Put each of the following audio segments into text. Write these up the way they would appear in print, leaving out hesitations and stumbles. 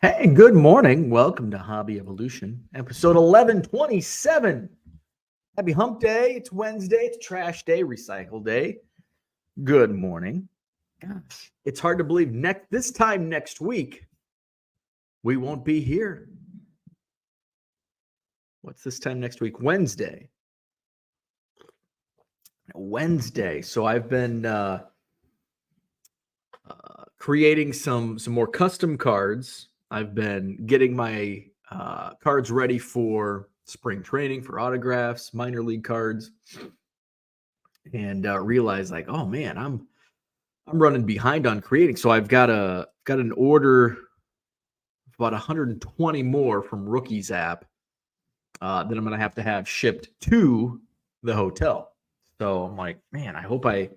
Hey, good morning. Welcome to Hobby Evolution, episode 1127. Happy hump day. It's Wednesday. It's trash day, recycle day. Good morning. Gosh, it's hard to believe this time next week, we won't be here. What's this time next week? Wednesday. So I've been creating some more custom cards. I've been getting my cards ready for spring training, for autographs, minor league cards, and realized like, oh man, I'm running behind on creating. So I've got an order of about 120 more from Rookies app that I'm going to have shipped to the hotel. So I'm like, man, I hope if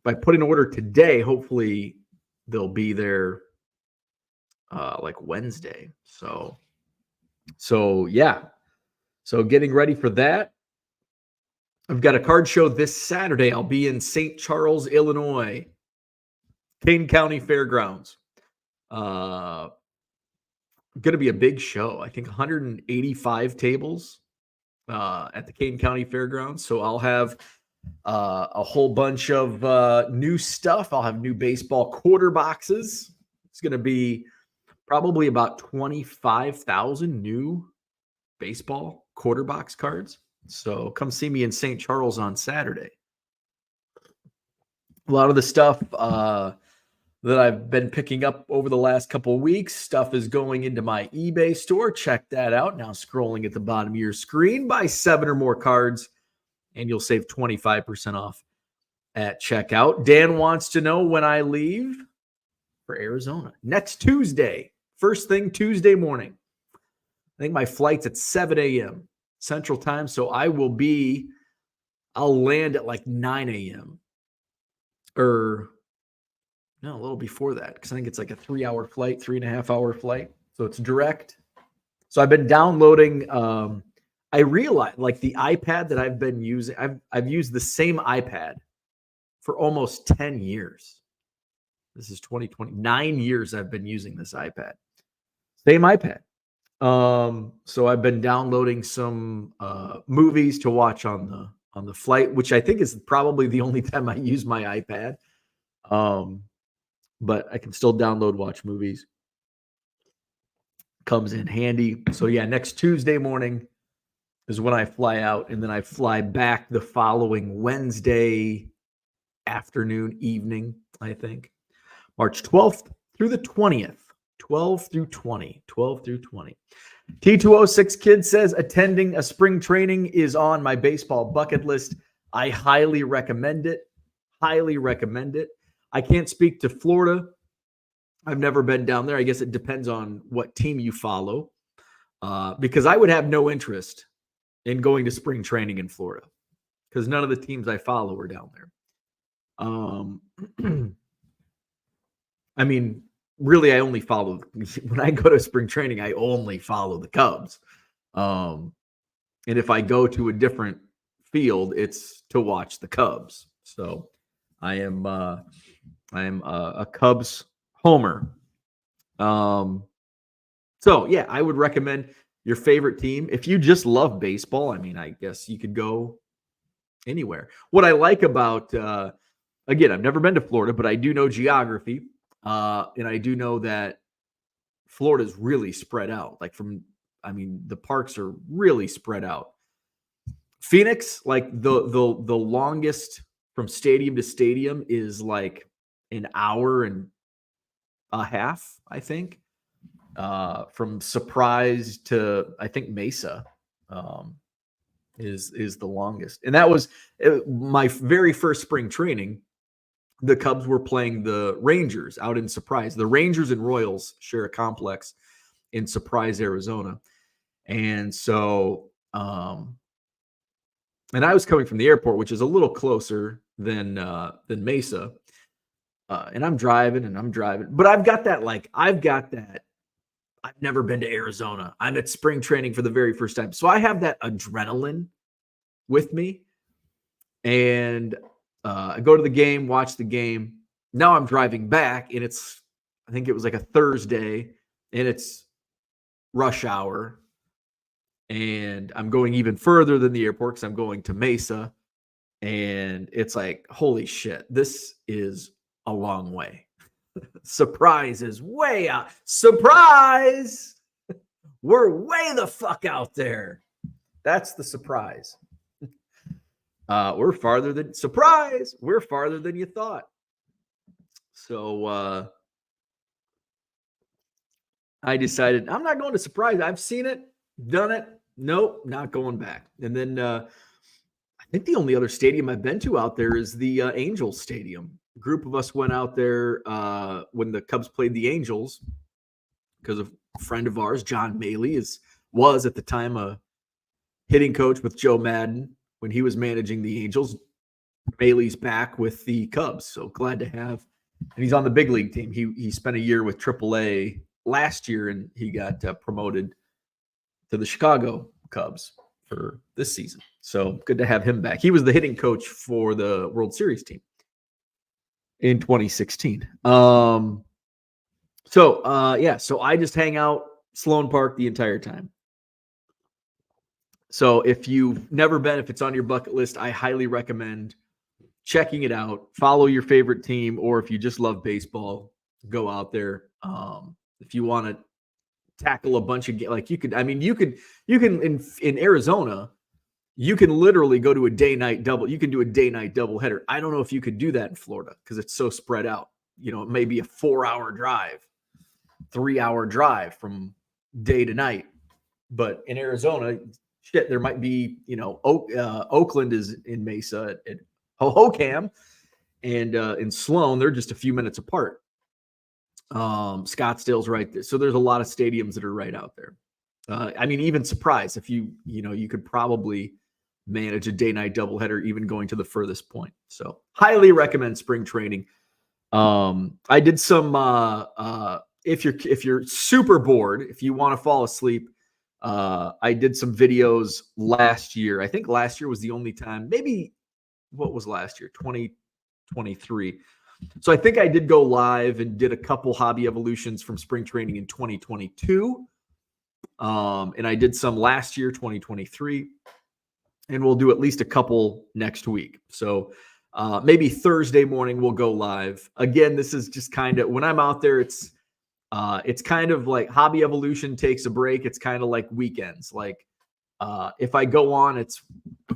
I put an order today, hopefully they'll be there like Wednesday. So yeah. So getting ready for that. I've got a card show this Saturday. I'll be in St. Charles, Illinois, Kane County Fairgrounds. Going to be a big show. I think 185 tables at the Kane County Fairgrounds. So I'll have a whole bunch of new stuff. I'll have new baseball quarter boxes. It's going to be probably about 25,000 new baseball quarter box cards. So come see me in St. Charles on Saturday. A lot of the stuff that I've been picking up over the last couple of weeks, stuff is going into my eBay store. Check that out. Now scrolling at the bottom of your screen. Buy 7 or more cards, and you'll save 25% off at checkout. Dan wants to know when I leave for Arizona. Next Tuesday. First thing Tuesday morning. I think my flight's at 7 a.m. Central Time, so I'll land at like 9 a.m. Or no, a little before that, because I think it's like a 3-hour flight, 3.5-hour flight. So it's direct. So I've been downloading. I realized like the iPad that I've been using, I've used the same iPad for almost 10 years. This is 2020. 9 years I've been using this iPad. Same iPad. So I've been downloading some movies to watch on the flight, which I think is probably the only time I use my iPad. But I can still watch movies. Comes in handy. So yeah, next Tuesday morning is when I fly out, and then I fly back the following Wednesday afternoon, evening, I think. March 12th through the 20th. 12 through 20. T206 Kid says, attending a spring training is on my baseball bucket list. I highly recommend it. I can't speak to Florida. I've never been down there. I guess it depends on what team you follow. Because I would have no interest in going to spring training in Florida because none of the teams I follow are down there. I mean, really, I only follow when I go to spring training. I only follow the Cubs, and if I go to a different field, it's to watch the Cubs. So I am a Cubs homer. So yeah, I would recommend your favorite team. If you just love baseball, I mean, I guess you could go anywhere. What I like about, again, I've never been to Florida, but I do know geography. And I do know that Florida is really spread out. The parks are really spread out. Phoenix, like the longest from stadium to stadium is like an hour and a half, I think. From Surprise to I think Mesa is the longest, and that was my very first spring training. The Cubs were playing the Rangers out in Surprise. The Rangers and Royals share a complex in Surprise, Arizona. And so, and I was coming from the airport, which is a little closer than Mesa. And I'm driving, but I've got that. I've never been to Arizona. I'm at spring training for the very first time. So I have that adrenaline with me. And I go to the game, watch the game. Now I'm driving back, and I think it was like a Thursday. and it's rush hour, and I'm going even further than the airport because I'm going to Mesa, and it's like, holy shit, this is a long way. Surprise is way out. Surprise! We're way the fuck out there. That's the surprise. We're farther than surprise. We're farther than you thought. So I decided I'm not going to surprise. I've seen it, done it. Nope, not going back. And then I think the only other stadium I've been to out there is the Angels Stadium. A group of us went out there when the Cubs played the Angels because a friend of ours, John Maley, was at the time a hitting coach with Joe Madden when he was managing the Angels. Maley's back with the Cubs, so glad to have. And he's on the big league team. He spent a year with AAA last year, and he got promoted to the Chicago Cubs for this season. So good to have him back. He was the hitting coach for the World Series team in 2016. So I just hang out Sloan Park the entire time. So if you've never been, if it's on your bucket list, I highly recommend checking it out. Follow your favorite team, or if you just love baseball, go out there. If you want to tackle a bunch of you can in Arizona, you can literally go to a day-night double. You can do a day-night double header. I don't know if you could do that in Florida because it's so spread out. You know, it may be a 4-hour drive, 3-hour drive from day to night. But in Arizona, shit, there might be, Oakland is in Mesa at Hohokam, and in Sloan, they're just a few minutes apart. Scottsdale's right there. So there's a lot of stadiums that are right out there. Even Surprise, if you could probably manage a day-night doubleheader, even going to the furthest point. So highly recommend spring training. I did some, if you're super bored, if you want to fall asleep, I did some videos last year. I think last year was the only time, maybe what was last year? 2023. So I think I did go live and did a couple hobby evolutions from spring training in 2022. And I did some last year, 2023, and we'll do at least a couple next week. So maybe Thursday morning we'll go live. Again, this is just kind of, when I'm out there, it's kind of like hobby evolution takes a break. It's kind of like weekends. Like if I go on, it's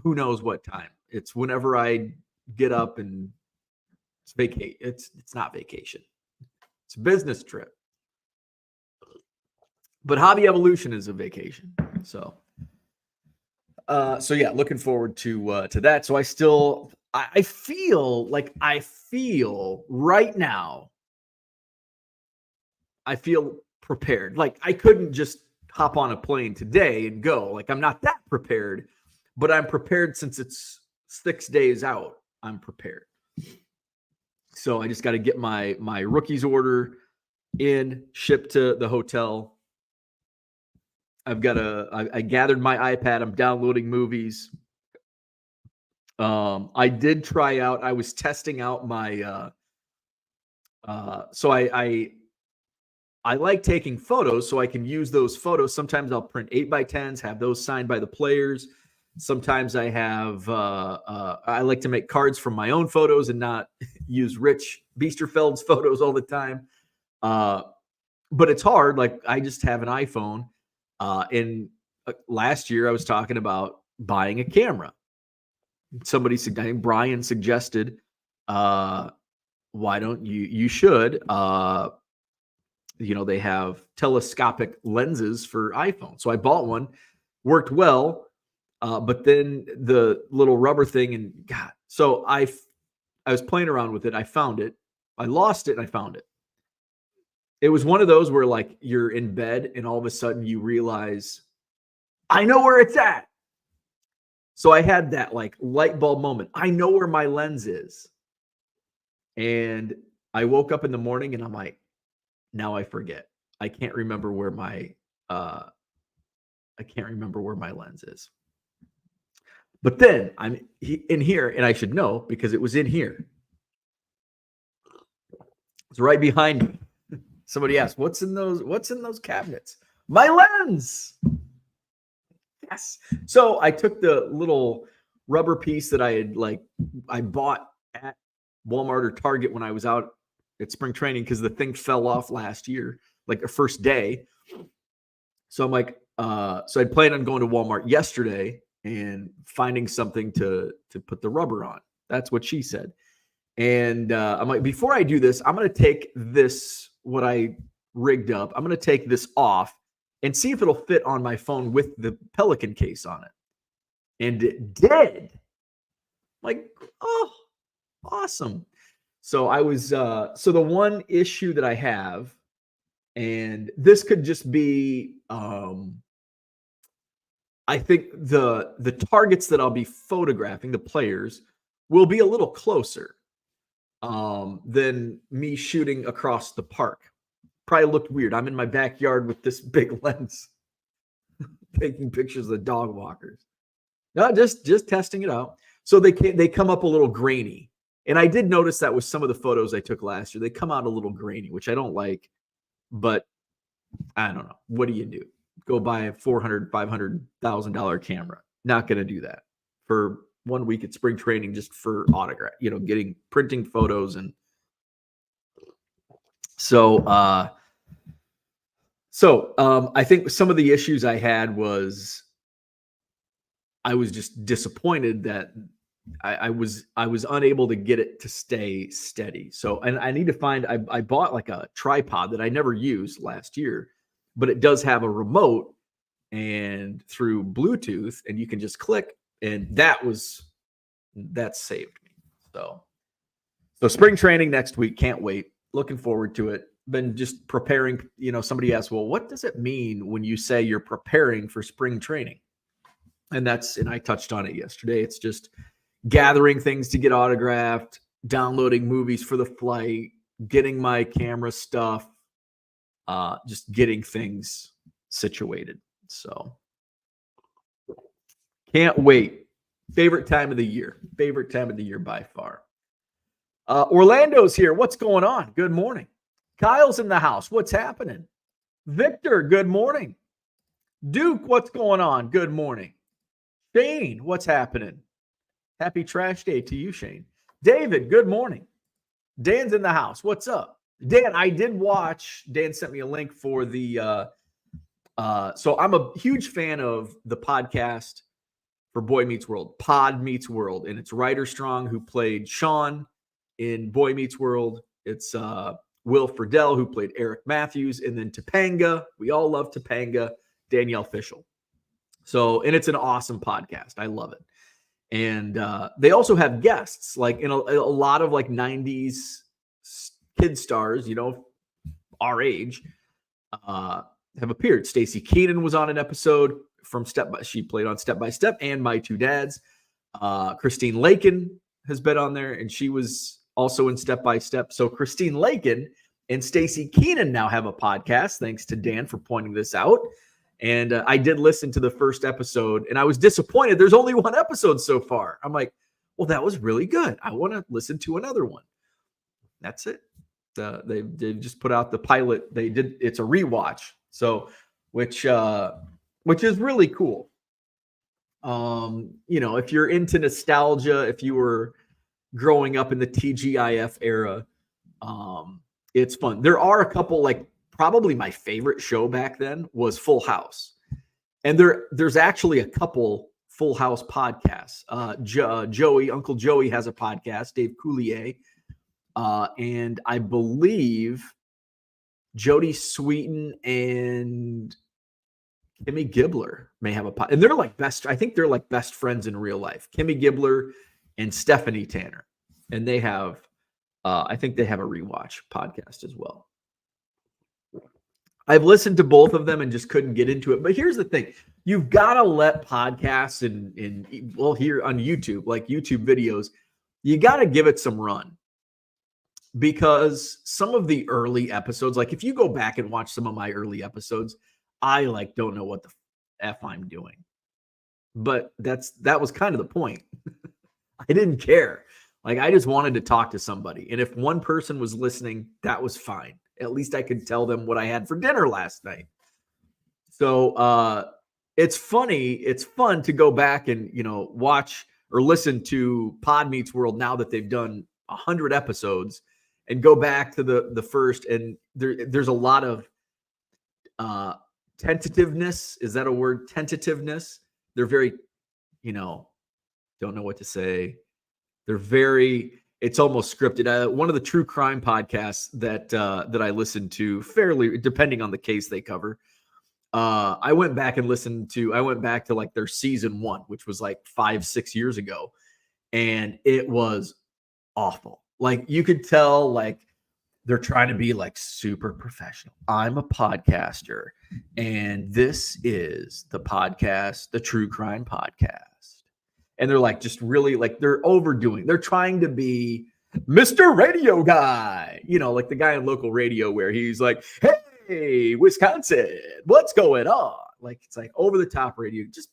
who knows what time. It's whenever I get up and it's vacate. It's not vacation. It's a business trip. But hobby evolution is a vacation. So yeah, looking forward to that. So I feel right now, I feel prepared. Like I couldn't just hop on a plane today and go. Like I'm not that prepared, but I'm prepared since it's 6 days out. I'm prepared. So I just got to get my rookie's order in, shipped to the hotel. I gathered my iPad. I'm downloading movies. I did try out. I was testing out my. So I like taking photos, so I can use those photos. Sometimes I'll print 8x10s, have those signed by the players. Sometimes I have. I like to make cards from my own photos and not use Rich Biesterfeld's photos all the time. But it's hard. Like I just have an iPhone. And last year I was talking about buying a camera. Somebody, I think Brian suggested, why don't you should, they have telescopic lenses for iPhone. So I bought one, worked well. But then the little rubber thing, and God, so I was playing around with it. I found it. I lost it and I found it. It was one of those where like you're in bed and all of a sudden you realize, I know where it's at. So I had that like light bulb moment. I know where my lens is. And I woke up in the morning and I'm like, now I forget. I can't remember where my lens is. But then I'm in here, and I should know because it was in here. It's right behind me. Somebody asked, what's in those cabinets? My lens. Yes. So I took the little rubber piece that I bought at Walmart or Target when I was out at spring training, because the thing fell off last year, like the first day. So I'm like, so I'd planned on going to Walmart yesterday and finding something to put the rubber on. That's what she said. And I'm like, before I do this, I'm going to take this, what I rigged up, I'm going to take this off and see if it'll fit on my phone with the Pelican case on it. And it did. Like, oh, awesome. So I was, so the one issue that I have, and this could just be, I think the targets that I'll be photographing, the players, will be a little closer than me shooting across the park. Probably looked weird. I'm in my backyard with this big lens, taking pictures of the dog walkers. No, just testing it out. So they come up a little grainy. And I did notice that with some of the photos I took last year. They come out a little grainy, which I don't like. But I don't know. What do you do? Go buy a $400,000, $500,000 camera. Not going to do that for 1 week at spring training just for autograph, printing photos. And so I think some of the issues I had was I was just disappointed that I was unable to get it to stay steady. So, and I need to find, I bought like a tripod that I never used last year, but it does have a remote and through Bluetooth, and you can just click, and that saved me. So spring training next week. Can't wait. Looking forward to it. Been just preparing. Somebody asked, well, what does it mean when you say you're preparing for spring training? And I touched on it yesterday. It's just gathering things to get autographed, downloading movies for the flight, getting my camera stuff, just getting things situated. So can't wait. Favorite time of the year by far. Orlando's here. What's going on? Good morning. Kyle's in the house. What's happening? Victor, good morning. Duke, what's going on? Good morning. Shane, what's happening? Happy trash day to you, Shane. David, good morning. Dan's in the house. What's up? Dan, I did watch. Dan sent me a link for the so I'm a huge fan of the podcast for Boy Meets World, Pod Meets World, and it's Ryder Strong, who played Sean in Boy Meets World. It's Will Friedle, who played Eric Matthews, and then Topanga. We all love Topanga, Danielle Fishel. So, and it's an awesome podcast. I love it. And they also have guests, like in a lot of like 90s kid stars, our age, have appeared. Stacey Keenan was on an episode from she played on Step by Step and My Two Dads. Christine Lakin has been on there, and she was also in Step by Step. So Christine Lakin and Stacey Keenan now have a podcast, thanks to Dan for pointing this out. And I did listen to the first episode, and I was disappointed. There's only one episode so far. I'm like, well, that was really good. I want to listen to another one. That's it. They just put out the pilot. It's a rewatch. So, which is really cool. If you're into nostalgia, if you were growing up in the TGIF era, it's fun. There are a couple, like probably my favorite show back then was Full House. And there's actually a couple Full House podcasts. Uncle Joey has a podcast, Dave Coulier. And I believe Jodie Sweetin and Kimmy Gibbler may have a podcast. And they're like best friends in real life. Kimmy Gibbler and Stephanie Tanner. And they have, I think they have a rewatch podcast as well. I've listened to both of them and just couldn't get into it. But here's the thing. You've got to let podcasts here on YouTube, like YouTube videos, you got to give it some run. Because some of the early episodes, like if you go back and watch some of my early episodes, I don't know what the F I'm doing. But that was kind of the point. I didn't care. Like I just wanted to talk to somebody. And if one person was listening, that was fine. At least I could tell them what I had for dinner last night. So it's funny. It's fun to go back and, watch or listen to Pod Meets World now that they've done 100 episodes, and go back to the first. And there's a lot of tentativeness. Is that a word? Tentativeness. They're very, don't know what to say. They're very, it's almost scripted. One of the true crime podcasts that I listen to, fairly, depending on the case they cover, I went back to like their season 1, which was like 5-6 years ago. And it was awful. Like, you could tell, like, they're trying to be like super professional. I'm a podcaster, and this is the podcast, the True Crime Podcast. And they're like, just really, like, they're overdoing. They're trying to be Mr. Radio Guy, like the guy on local radio where he's like, hey, Wisconsin, what's going on? Like, it's like over the top radio. Just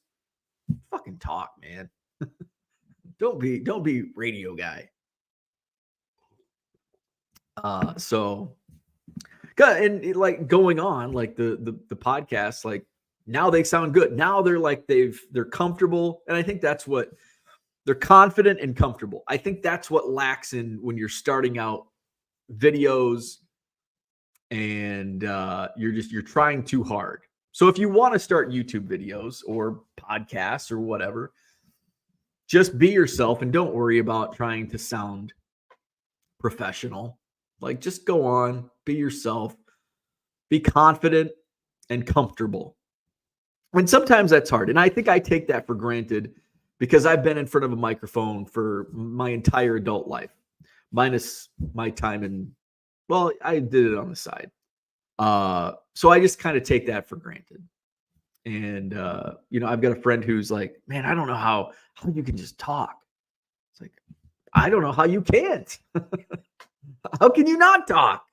fucking talk, man. Don't be Radio Guy. So good. And like going on, like the podcast, like now they sound good. Now they're like, they're comfortable. And I think that's what they're confident and comfortable. I think that's what lacks in when you're starting out videos and you're trying too hard. So if you want to start YouTube videos or podcasts or whatever, just be yourself and don't worry about trying to sound professional. Like, just go on, be yourself, be confident and comfortable. And sometimes that's hard. And I think I take that for granted because I've been in front of a microphone for my entire adult life, minus my time in, well, I did it on the side. So I just kind of take that for granted. And, I've got a friend who's like, man, I don't know how you can just talk. It's like, I don't know how you can't. How can you not talk?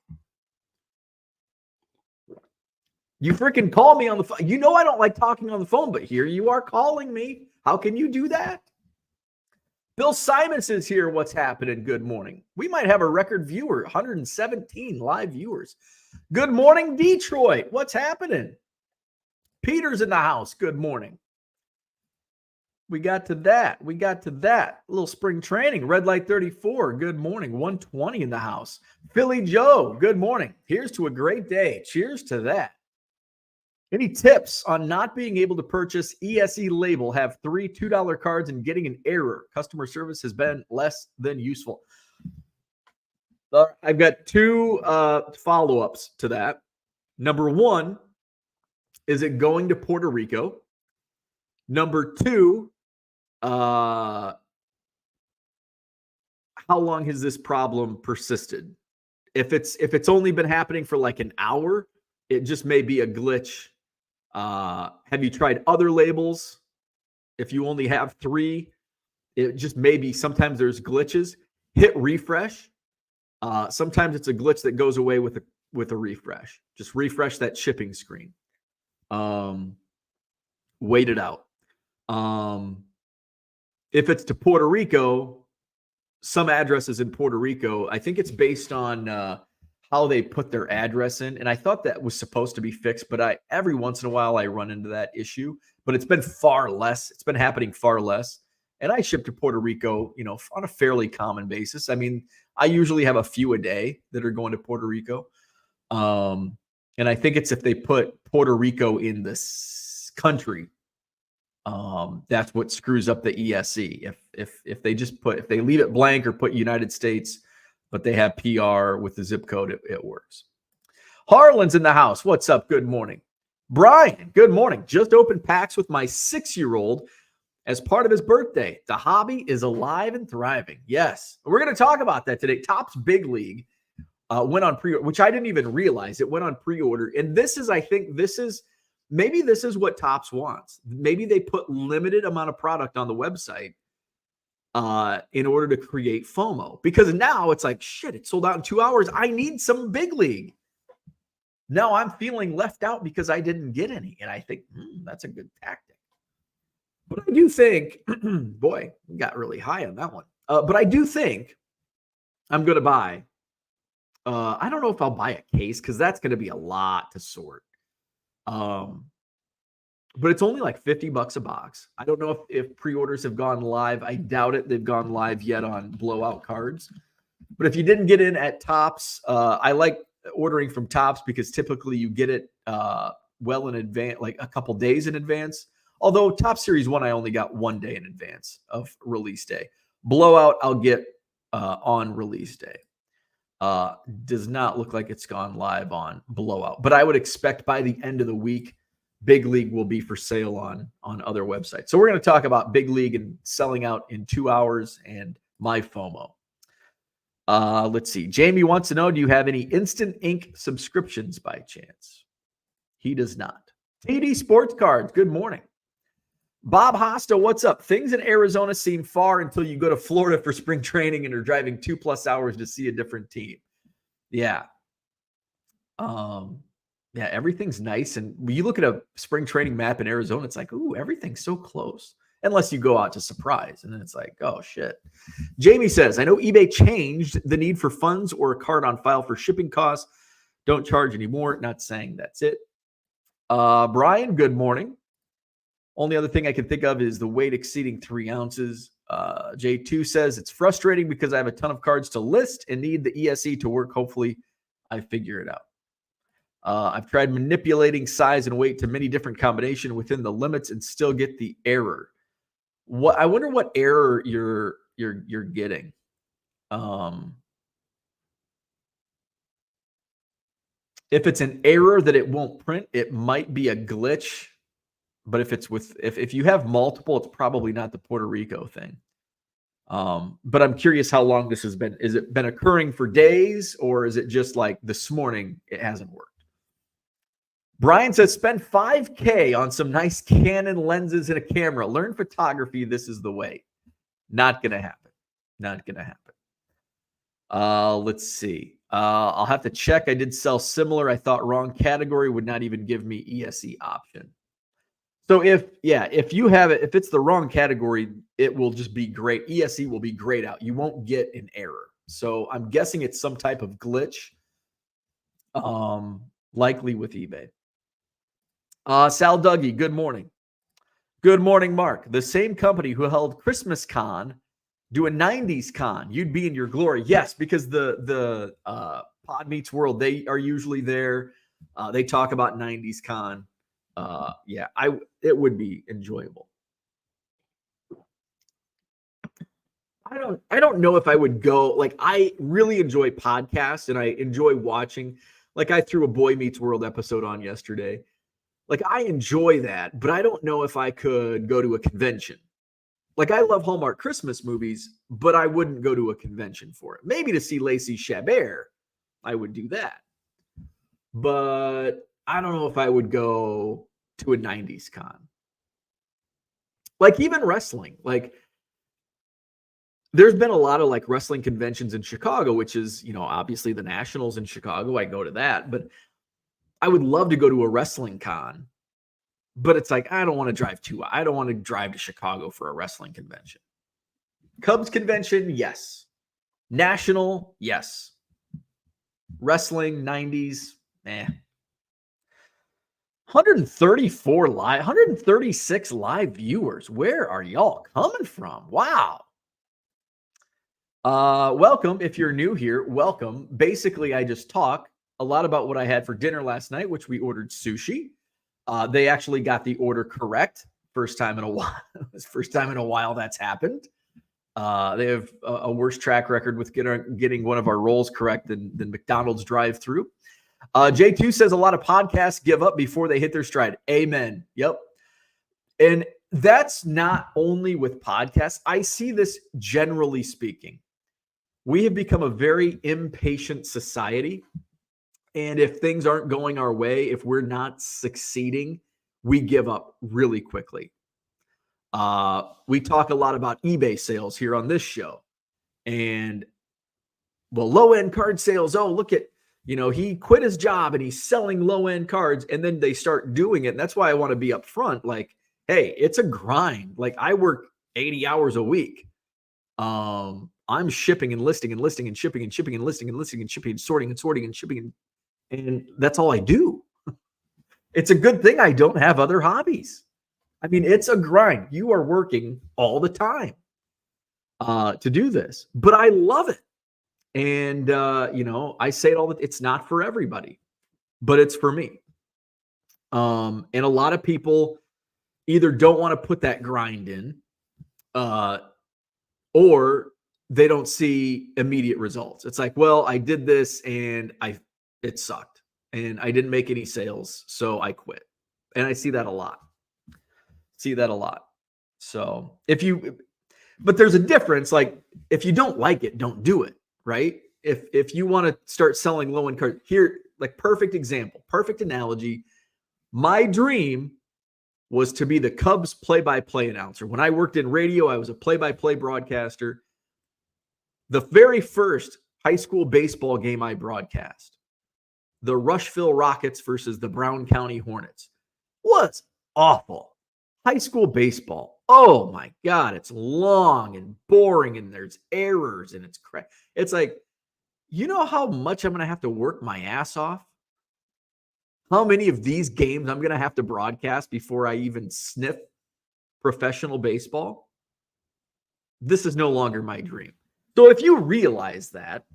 You freaking call me on the phone. I don't like talking on the phone, but here you are calling me. How can you do that? Bill Simons is here. What's happening? Good morning. We might have a record viewer, 117 live viewers. Good morning, Detroit. What's happening? Peter's in the house. Good morning. We got to that. A little spring training. Red Light 34. Good morning. 120 in the house. Philly Joe. Good morning. Here's to a great day. Cheers to that. Any tips on not being able to purchase ESE label? Have 3 $2 cards and getting an error. Customer service has been less than useful. I've got 2 follow-ups to that. Number 1, is it going to Puerto Rico? Number 2, how long has this problem persisted? If it's only been happening for like an hour, it just may be a glitch. Have you tried other labels? If you only have 3, it just maybe sometimes there's glitches. Hit refresh. Sometimes it's a glitch that goes away with a refresh. Just refresh that shipping screen. Wait it out. If it's to Puerto Rico, some addresses in Puerto Rico, I think it's based on how they put their address in. And I thought that was supposed to be fixed, but every once in a while I run into that issue, but it's been far less. It's been happening far less. And I ship to Puerto Rico, on a fairly common basis. I mean, I usually have a few a day that are going to Puerto Rico. And I think it's if they put Puerto Rico in this country, that's what screws up the ESE. If they leave it blank or put United States, but they have PR with the zip code, it works. Harlan's in the house. What's up? Good morning. Brian, good morning. Just opened packs with my 6-year-old as part of his birthday. The hobby is alive and thriving. Yes. We're going to talk about that today. Topps Big League went on pre-order, which I didn't even realize. It went on pre-order. And maybe this is what Topps wants. Maybe they put limited amount of product on the website in order to create FOMO. Because now it's like, shit, it sold out in 2 hours. I need some Big League. Now I'm feeling left out because I didn't get any. And I think that's a good tactic. But I do think, boy, we got really high on that one. But I do think I'm going to buy I don't know if I'll buy a case because that's going to be a lot to sort. Um, but it's only like $50 a box. I don't know if pre-orders have gone live. I doubt it. They've gone live yet on blowout cards. But if you didn't get in at Topps, I like ordering from Topps because typically you get it well in advance, like a couple days in advance. Although Top Series 1, I only got 1 day in advance of release day. Blowout, I'll get on release day. Does not look like it's gone live on Blowout. But I would expect by the end of the week, Big League will be for sale on other websites. So we're going to talk about Big League and selling out in 2 hours and my FOMO. Let's see. Jamie wants to know, do you have any Instant Ink subscriptions by chance? He does not. TD Sports Cards, good morning. Bob Hosta, what's up? Things in Arizona seem far until you go to Florida for spring training and are driving 2+ hours to see a different team. Yeah. Yeah, everything's nice. And when you look at a spring training map in Arizona, it's like, ooh, everything's so close. Unless you go out to surprise. And then it's like, oh, shit. Jamie says, I know eBay changed the need for funds or a card on file for shipping costs. Don't charge anymore. Not saying that's it. Brian, good morning. Only other thing I can think of is the weight exceeding 3 ounces. J2 says, it's frustrating because I have a ton of cards to list and need the ESE to work. Hopefully, I figure it out. I've tried manipulating size and weight to many different combinations within the limits and still get the error. I wonder what error you're getting. If it's an error that it won't print, it might be a glitch. But if you have multiple, it's probably not the Puerto Rico thing. But I'm curious how long this has been. Is it been occurring for days, or is it just like this morning it hasn't worked? Brian says, spend $5K on some nice Canon lenses and a camera. Learn photography. This is the way. Not going to happen. Not going to happen. Let's see. I'll have to check. I did sell similar. I thought wrong category would not even give me ESE option. So if you have it, if it's the wrong category, it will just be great. ESE will be grayed out. You won't get an error. So I'm guessing it's some type of glitch, likely with eBay. Sal Dougie, good morning. Good morning, Mark. The same company who held Christmas Con do a 90s con. You'd be in your glory. Yes, because the Pod Meets World, they are usually there. They talk about 90s con. It would be enjoyable. I don't know if I would go. Like, I really enjoy podcasts and I enjoy watching. Like, I threw a Boy Meets World episode on yesterday. Like, I enjoy that, but I don't know if I could go to a convention. Like, I love Hallmark Christmas movies, but I wouldn't go to a convention for it. Maybe to see Lacey Chabert, I would do that. But I don't know if I would go to a 90s con. Like, even wrestling. Like, there's been a lot of like wrestling conventions in Chicago, which is, obviously the Nationals in Chicago. I go to that, but I would love to go to a wrestling con, but it's like, I don't want to drive to Chicago for a wrestling convention. Cubs convention, yes. National, yes. Wrestling, 90s, 136 live viewers. Where are y'all coming from? Wow. Welcome. If you're new here, welcome. Basically, I just talk a lot about what I had for dinner last night, which we ordered sushi. They actually got the order correct. First time in a while. First time in a while that's happened. They have a worse track record with getting one of our rolls correct than McDonald's drive-through. J2 says a lot of podcasts give up before they hit their stride. Amen. Yep. And that's not only with podcasts. I see this generally speaking. We have become a very impatient society. And if things aren't going our way, if we're not succeeding, we give up really quickly. We talk a lot about eBay sales here on this show. And, well, low-end card sales, oh, look at, he quit his job and he's selling low-end cards. And then they start doing it. And that's why I want to be upfront. Like, hey, it's a grind. Like, I work 80 hours a week. I'm shipping and listing and listing and shipping and shipping and listing and listing and shipping and sorting and sorting and shipping. And that's all I do. It's a good thing I don't have other hobbies. I mean, it's a grind. You are working all the time to do this, but I love it. And, I say it all that it's not for everybody, but it's for me. And a lot of people either don't want to put that grind in, or they don't see immediate results. It's like, well, I did this and it sucked and I didn't make any sales, so I quit. And I see that a lot. So but there's a difference. Like, if you don't like it, don't do it, right? If you want to start selling low-end cards, here, like, perfect example, perfect analogy. My dream was to be the Cubs play-by-play announcer. When I worked in radio, I was a play-by-play broadcaster. The very first high school baseball game I broadcast, the Rushville Rockets versus the Brown County Hornets, was awful. High school baseball, oh my God, it's long and boring and there's errors and it's crap. It's like, you know how much I'm going to have to work my ass off? How many of these games I'm going to have to broadcast before I even sniff professional baseball? This is no longer my dream. So if you realize that,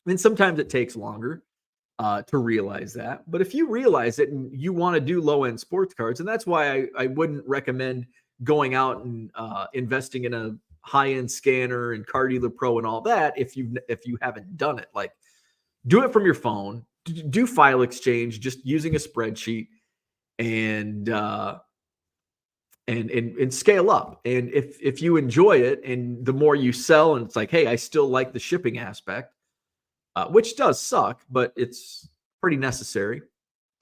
and sometimes it takes longer to realize that, but if you realize it and you want to do low-end sports cards, and that's why I wouldn't recommend going out and investing in a high-end scanner and Card Dealer Pro and all that if you haven't done it. Like, do it from your phone. Do file exchange just using a spreadsheet and scale up. And if you enjoy it, and the more you sell, and it's like, hey, I still like the shipping aspect, which does suck, but it's pretty necessary.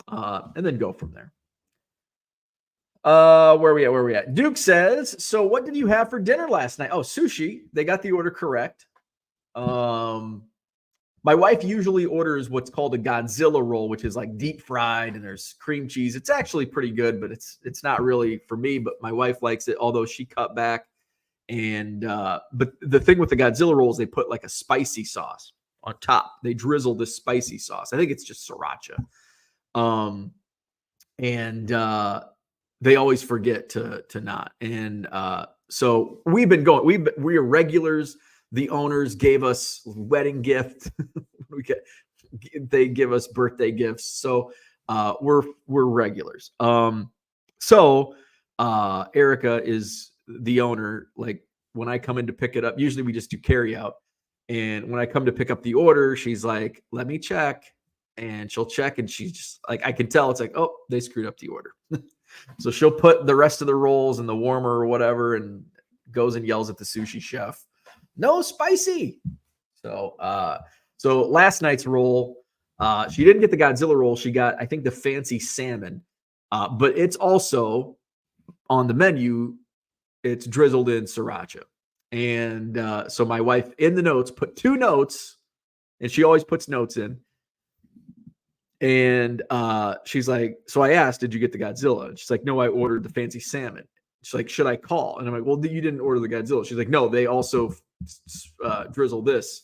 And then go from there. Where are we at? Duke says, so what did you have for dinner last night? Oh, sushi. They got the order correct. My wife usually orders what's called a Godzilla roll, which is like deep fried and there's cream cheese. It's actually pretty good, but it's not really for me, but my wife likes it, although she cut back. And but the thing with the Godzilla roll is they put like a spicy sauce on top. They drizzle this spicy sauce. I think it's just sriracha. They always forget to not. And so we've been going. We are regulars. The owners gave us wedding gift. They give us birthday gifts. So we're regulars. So Erica is the owner. Like, when I come in to pick it up, usually we just do carry out. And when I come to pick up the order, she's like, let me check. And she'll check, and she's just like, I can tell it's like, oh, they screwed up the order. So she'll put the rest of the rolls in the warmer or whatever and goes and yells at the sushi chef, no spicy. So last night's roll, she didn't get the Godzilla roll. She got, I think, the fancy salmon, but it's also on the menu. It's drizzled in sriracha. And so my wife in the notes put 2 notes, and she always puts notes in. And she's like, so I asked, did you get the Godzilla? And she's like, no, I ordered the fancy salmon. She's like, should I call? And I'm like, well, you didn't order the Godzilla. She's like, no, they also drizzle this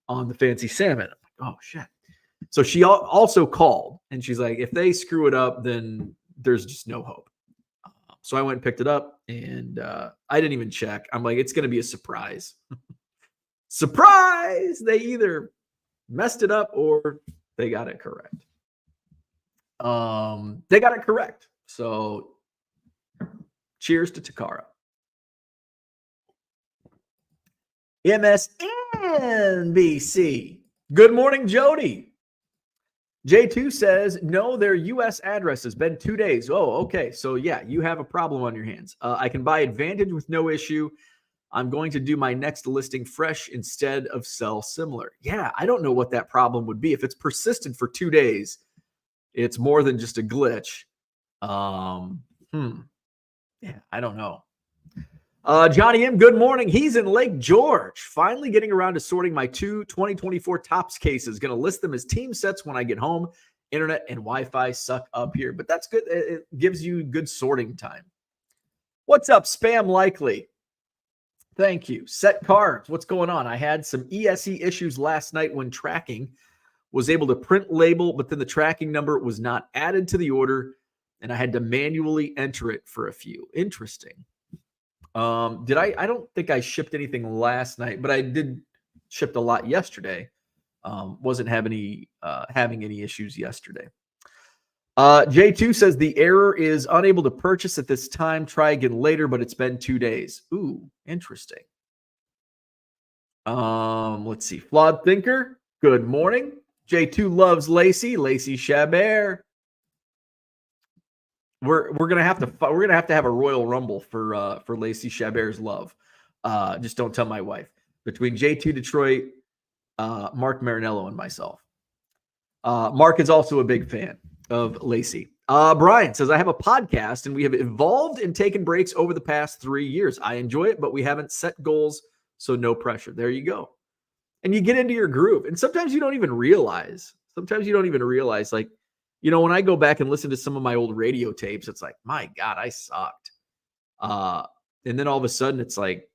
on the fancy salmon. I'm like, oh, shit. So she also called, and she's like, if they screw it up, then there's just no hope. So I went and picked it up, and I didn't even check. I'm like, it's going to be a surprise. Surprise! They either messed it up or they got it correct. They got it correct. So cheers to Takara. MSNBC. Good morning, Jody. J2 says, no, their U.S. address has been 2 days. Oh, okay. So, yeah, you have a problem on your hands. I can buy Advantage with no issue. I'm going to do my next listing fresh instead of sell similar. Yeah, I don't know what that problem would be. If it's persistent for 2 days, it's more than just a glitch. Yeah, I don't know. Johnny M, good morning. He's in Lake George. Finally getting around to sorting my 2 2024 Topps cases. Going to list them as team sets when I get home. Internet and Wi-Fi suck up here, but that's good. It gives you good sorting time. What's up, Spam Likely? Thank you. Set cards. What's going on? I had some ESE issues last night when tracking. Was able to print label, but then the tracking number was not added to the order, and I had to manually enter it for a few. Interesting. I don't think I shipped anything last night, but I did shipped a lot yesterday. Wasn't having any issues yesterday. J2 says the error is unable to purchase at this time. Try again later, but it's been 2 days. Ooh, interesting. Let's see. Flawed Thinker, good morning. J2 loves Lacey Chabert. We're gonna have to have a Royal Rumble for Lacey Chabert's love. Just don't tell my wife. Between J2 Detroit, Mark Marinello, and myself. Mark is also a big fan of Lacey. Brian says, I have a podcast and we have evolved and taken breaks over the past 3 years. I enjoy it, but we haven't set goals, so no pressure. There you go. And you get into your groove. And sometimes you don't even realize. Like, when I go back and listen to some of my old radio tapes, it's like, my God, I sucked. And then all of a sudden it's like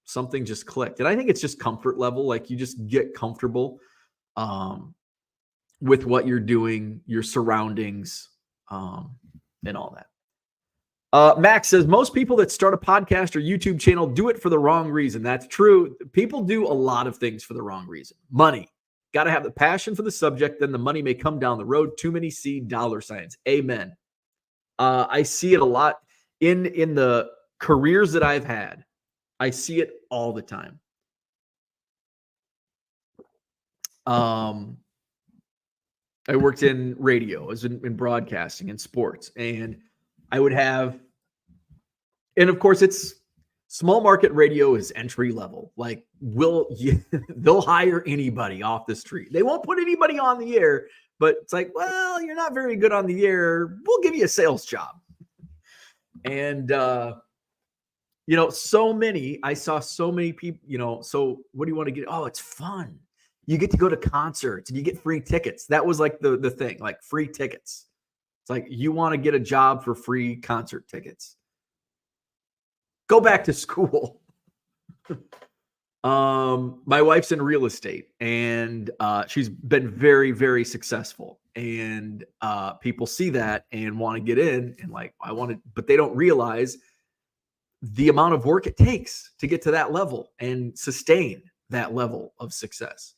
something just clicked. And I think it's just comfort level. Like you just get comfortable with what you're doing, your surroundings, and all that. Max says, most people that start a podcast or YouTube channel do it for the wrong reason. That's true. People do a lot of things for the wrong reason. Money. Got to have the passion for the subject, then the money may come down the road. Too many see dollar signs. Amen. I see it a lot in the careers that I've had. I see it all the time. I worked in radio, as in broadcasting and sports, and I would have, and of course it's small market radio is entry level. Like they'll hire anybody off the street. They won't put anybody on the air, but it's like, well, you're not very good on the air. We'll give you a sales job. And, I saw so many people, so what do you want to get? Oh, it's fun. You get to go to concerts and you get free tickets. That was like the thing, like free tickets. It's like, you want to get a job for free concert tickets. Go back to school. My wife's in real estate and she's been very, very successful. And people see that and want to get in and like, but they don't realize the amount of work it takes to get to that level and sustain that level of success.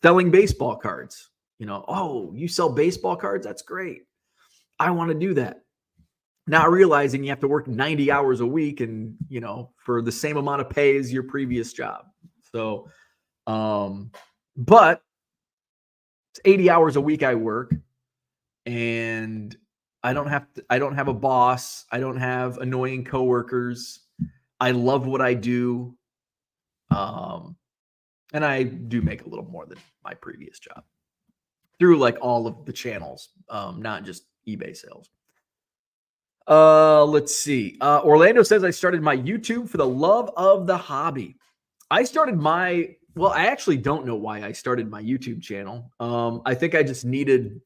Selling baseball cards, you sell baseball cards? That's great. I want to do that. Not realizing you have to work 90 hours a week and, for the same amount of pay as your previous job. So, but it's 80 hours a week I work and I don't have a boss. I don't have annoying coworkers. I love what I do. And I do make a little more than my previous job through like all of the channels, not just eBay sales. Let's see. Orlando says, I started my YouTube for the love of the hobby. I actually don't know why I started my YouTube channel. I think I just needed,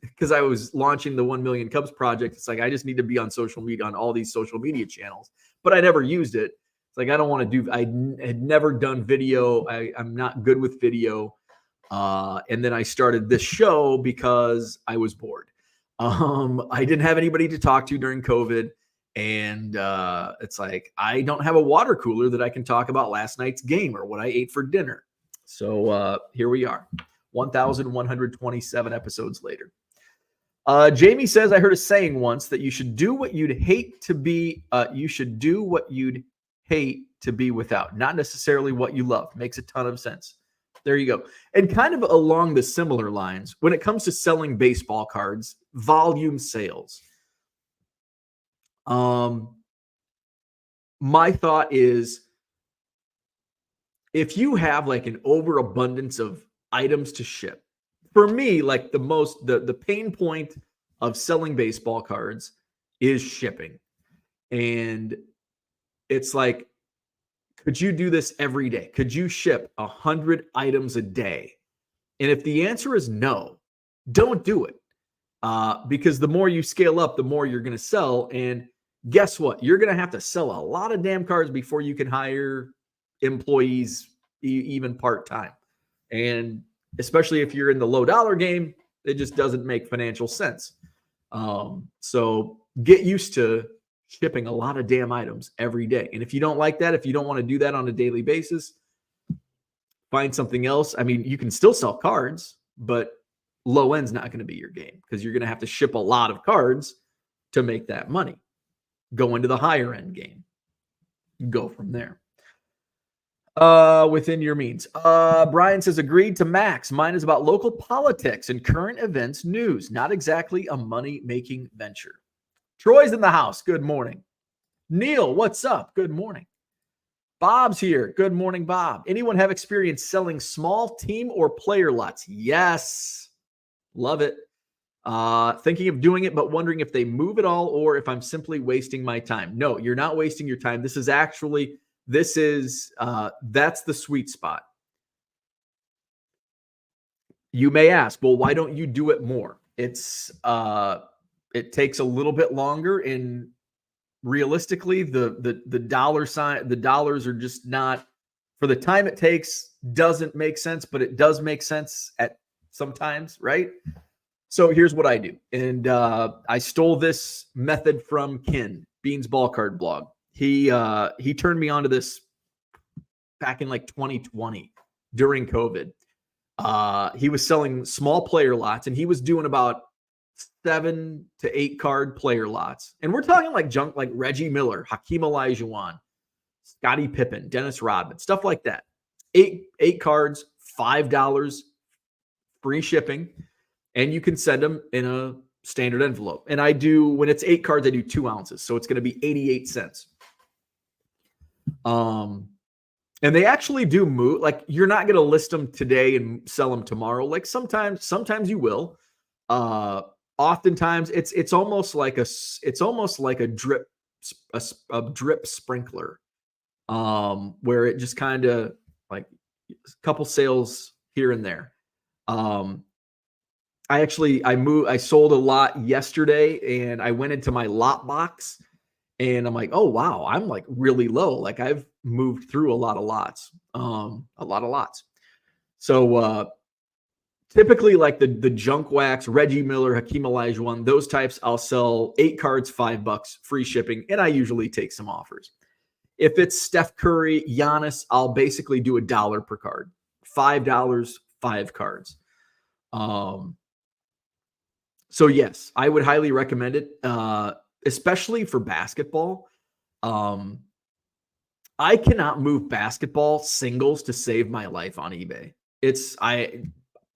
because I was launching the 1 Million Cubs project. It's like, I just need to be on social media, on all these social media channels, but I never used it. It's like, I don't want to I had never done video. I'm not good with video. And then I started this show because I was bored. I didn't have anybody to talk to during COVID. And it's like, I don't have a water cooler that I can talk about last night's game or what I ate for dinner. So here we are, 1,127 episodes later. Jamie says, I heard a saying once that you should do what you'd hate to be. You should do what you'd hate to be without, not necessarily what you love. Makes a ton of sense. There you go. And kind of along the similar lines, when it comes to selling baseball cards, volume sales, my thought is, if you have like an overabundance of items to ship, for me, like the pain point of selling baseball cards is shipping. And it's like, could you do this every day? Could you ship 100 items a day? And if the answer is no, don't do it. Because the more you scale up, the more you're going to sell. And guess what? You're going to have to sell a lot of damn cards before you can hire employees, even part-time. And especially if you're in the low dollar game, it just doesn't make financial sense. So get used to shipping a lot of damn items every day. And if you don't like that, if you don't want to do that on a daily basis, find something else. I mean, you can still sell cards, but low end's not going to be your game because you're going to have to ship a lot of cards to make that money. Go into the higher end game. Go from there. Within your means. Brian says, agreed to Max. Mine is about local politics and current events news, not exactly a money-making venture. Troy's in the house. Good morning. Neil, what's up? Good morning. Bob's here. Good morning, Bob. Anyone have experience selling small team or player lots? Yes. Love it. Thinking of doing it, but wondering if they move at all or if I'm simply wasting my time. No, you're not wasting your time. That's the sweet spot. You may ask, well, why don't you do it more? It takes a little bit longer, and realistically, the dollars are just not, for the time it takes, doesn't make sense, but it does make sense at sometimes, right? So here's what I do. And I stole this method from Ken, Bean's Ball Card blog. He turned me onto this back in like 2020 during COVID. He was selling small player lots, and he was doing about 7 to 8 card player lots. And we're talking like junk, like Reggie Miller, Hakeem Olajuwon, Scottie Pippen, Dennis Rodman, stuff like that. 8 cards, $5, free shipping. And you can send them in a standard envelope. And when it's 8 cards, I do 2 ounces. So it's going to be 88 cents. And they actually do move. Like, you're not going to list them today and sell them tomorrow. Like sometimes you will. Oftentimes it's almost like a drip sprinkler, where it just kind of like a couple sales here and there. I sold a lot yesterday, and I went into my lot box, and I'm like, oh wow, I'm like really low. Like, I've moved through a lot of lots. So typically, like the junk wax, Reggie Miller, Hakeem Olajuwon, those types, I'll sell 8 cards, $5, free shipping, and I usually take some offers. If it's Steph Curry, Giannis, I'll basically do $1 per card, $5, 5 cards. So yes, I would highly recommend it, especially for basketball. I cannot move basketball singles to save my life on eBay.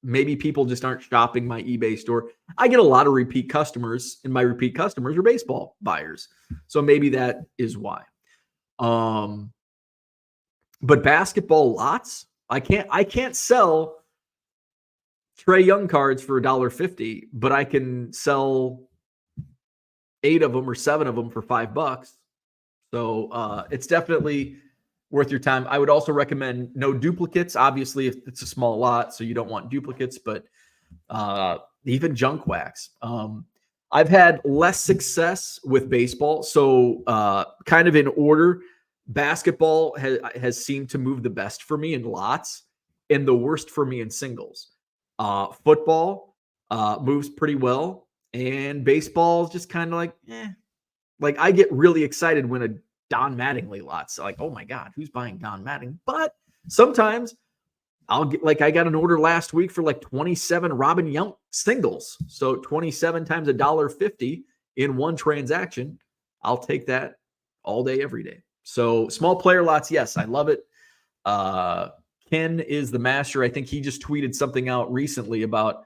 Maybe people just aren't shopping my eBay store. I get a lot of repeat customers, and my repeat customers are baseball buyers. So maybe that is why. But basketball lots, I can't sell Trae Young cards for $1.50, but I can sell 8 of them or 7 of them for $5. So it's definitely worth your time. I would also recommend no duplicates. Obviously, if it's a small lot, so you don't want duplicates, but even junk wax. I've had less success with baseball. So kind of in order, basketball has seemed to move the best for me in lots and the worst for me in singles. Football moves pretty well, and baseball is just kind of like, Like, I get really excited when a Don Mattingly lot's like, oh my God, who's buying Don Mattingly? But sometimes I'll get, like, I got an order last week for like 27 Robin Yount singles. So 27 times $1.50 in one transaction. I'll take that all day, every day. So small player lots, yes, I love it. Ken is the master. I think he just tweeted something out recently about,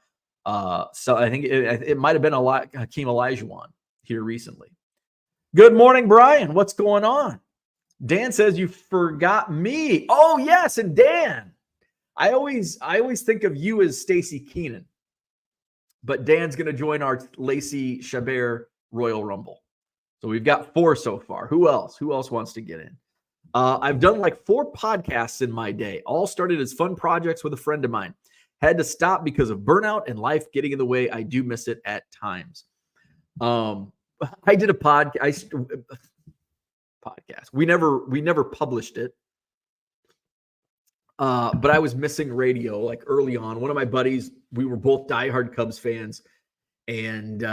so I think it might have been Hakeem Olajuwon here recently. Good morning, Brian. What's going on? Dan says you forgot me. Oh, yes, and Dan. I always think of you as Stacey Keenan, but Dan's going to join our Lacey Chabert Royal Rumble. So we've got 4 so far. Who else? Who else wants to get in? I've done like 4 podcasts in my day. All started as fun projects with a friend of mine. Had to stop because of burnout and life getting in the way. I do miss it at times. I did a podcast. We never published it. But I was missing radio like early on. One of my buddies, we were both diehard Cubs fans, and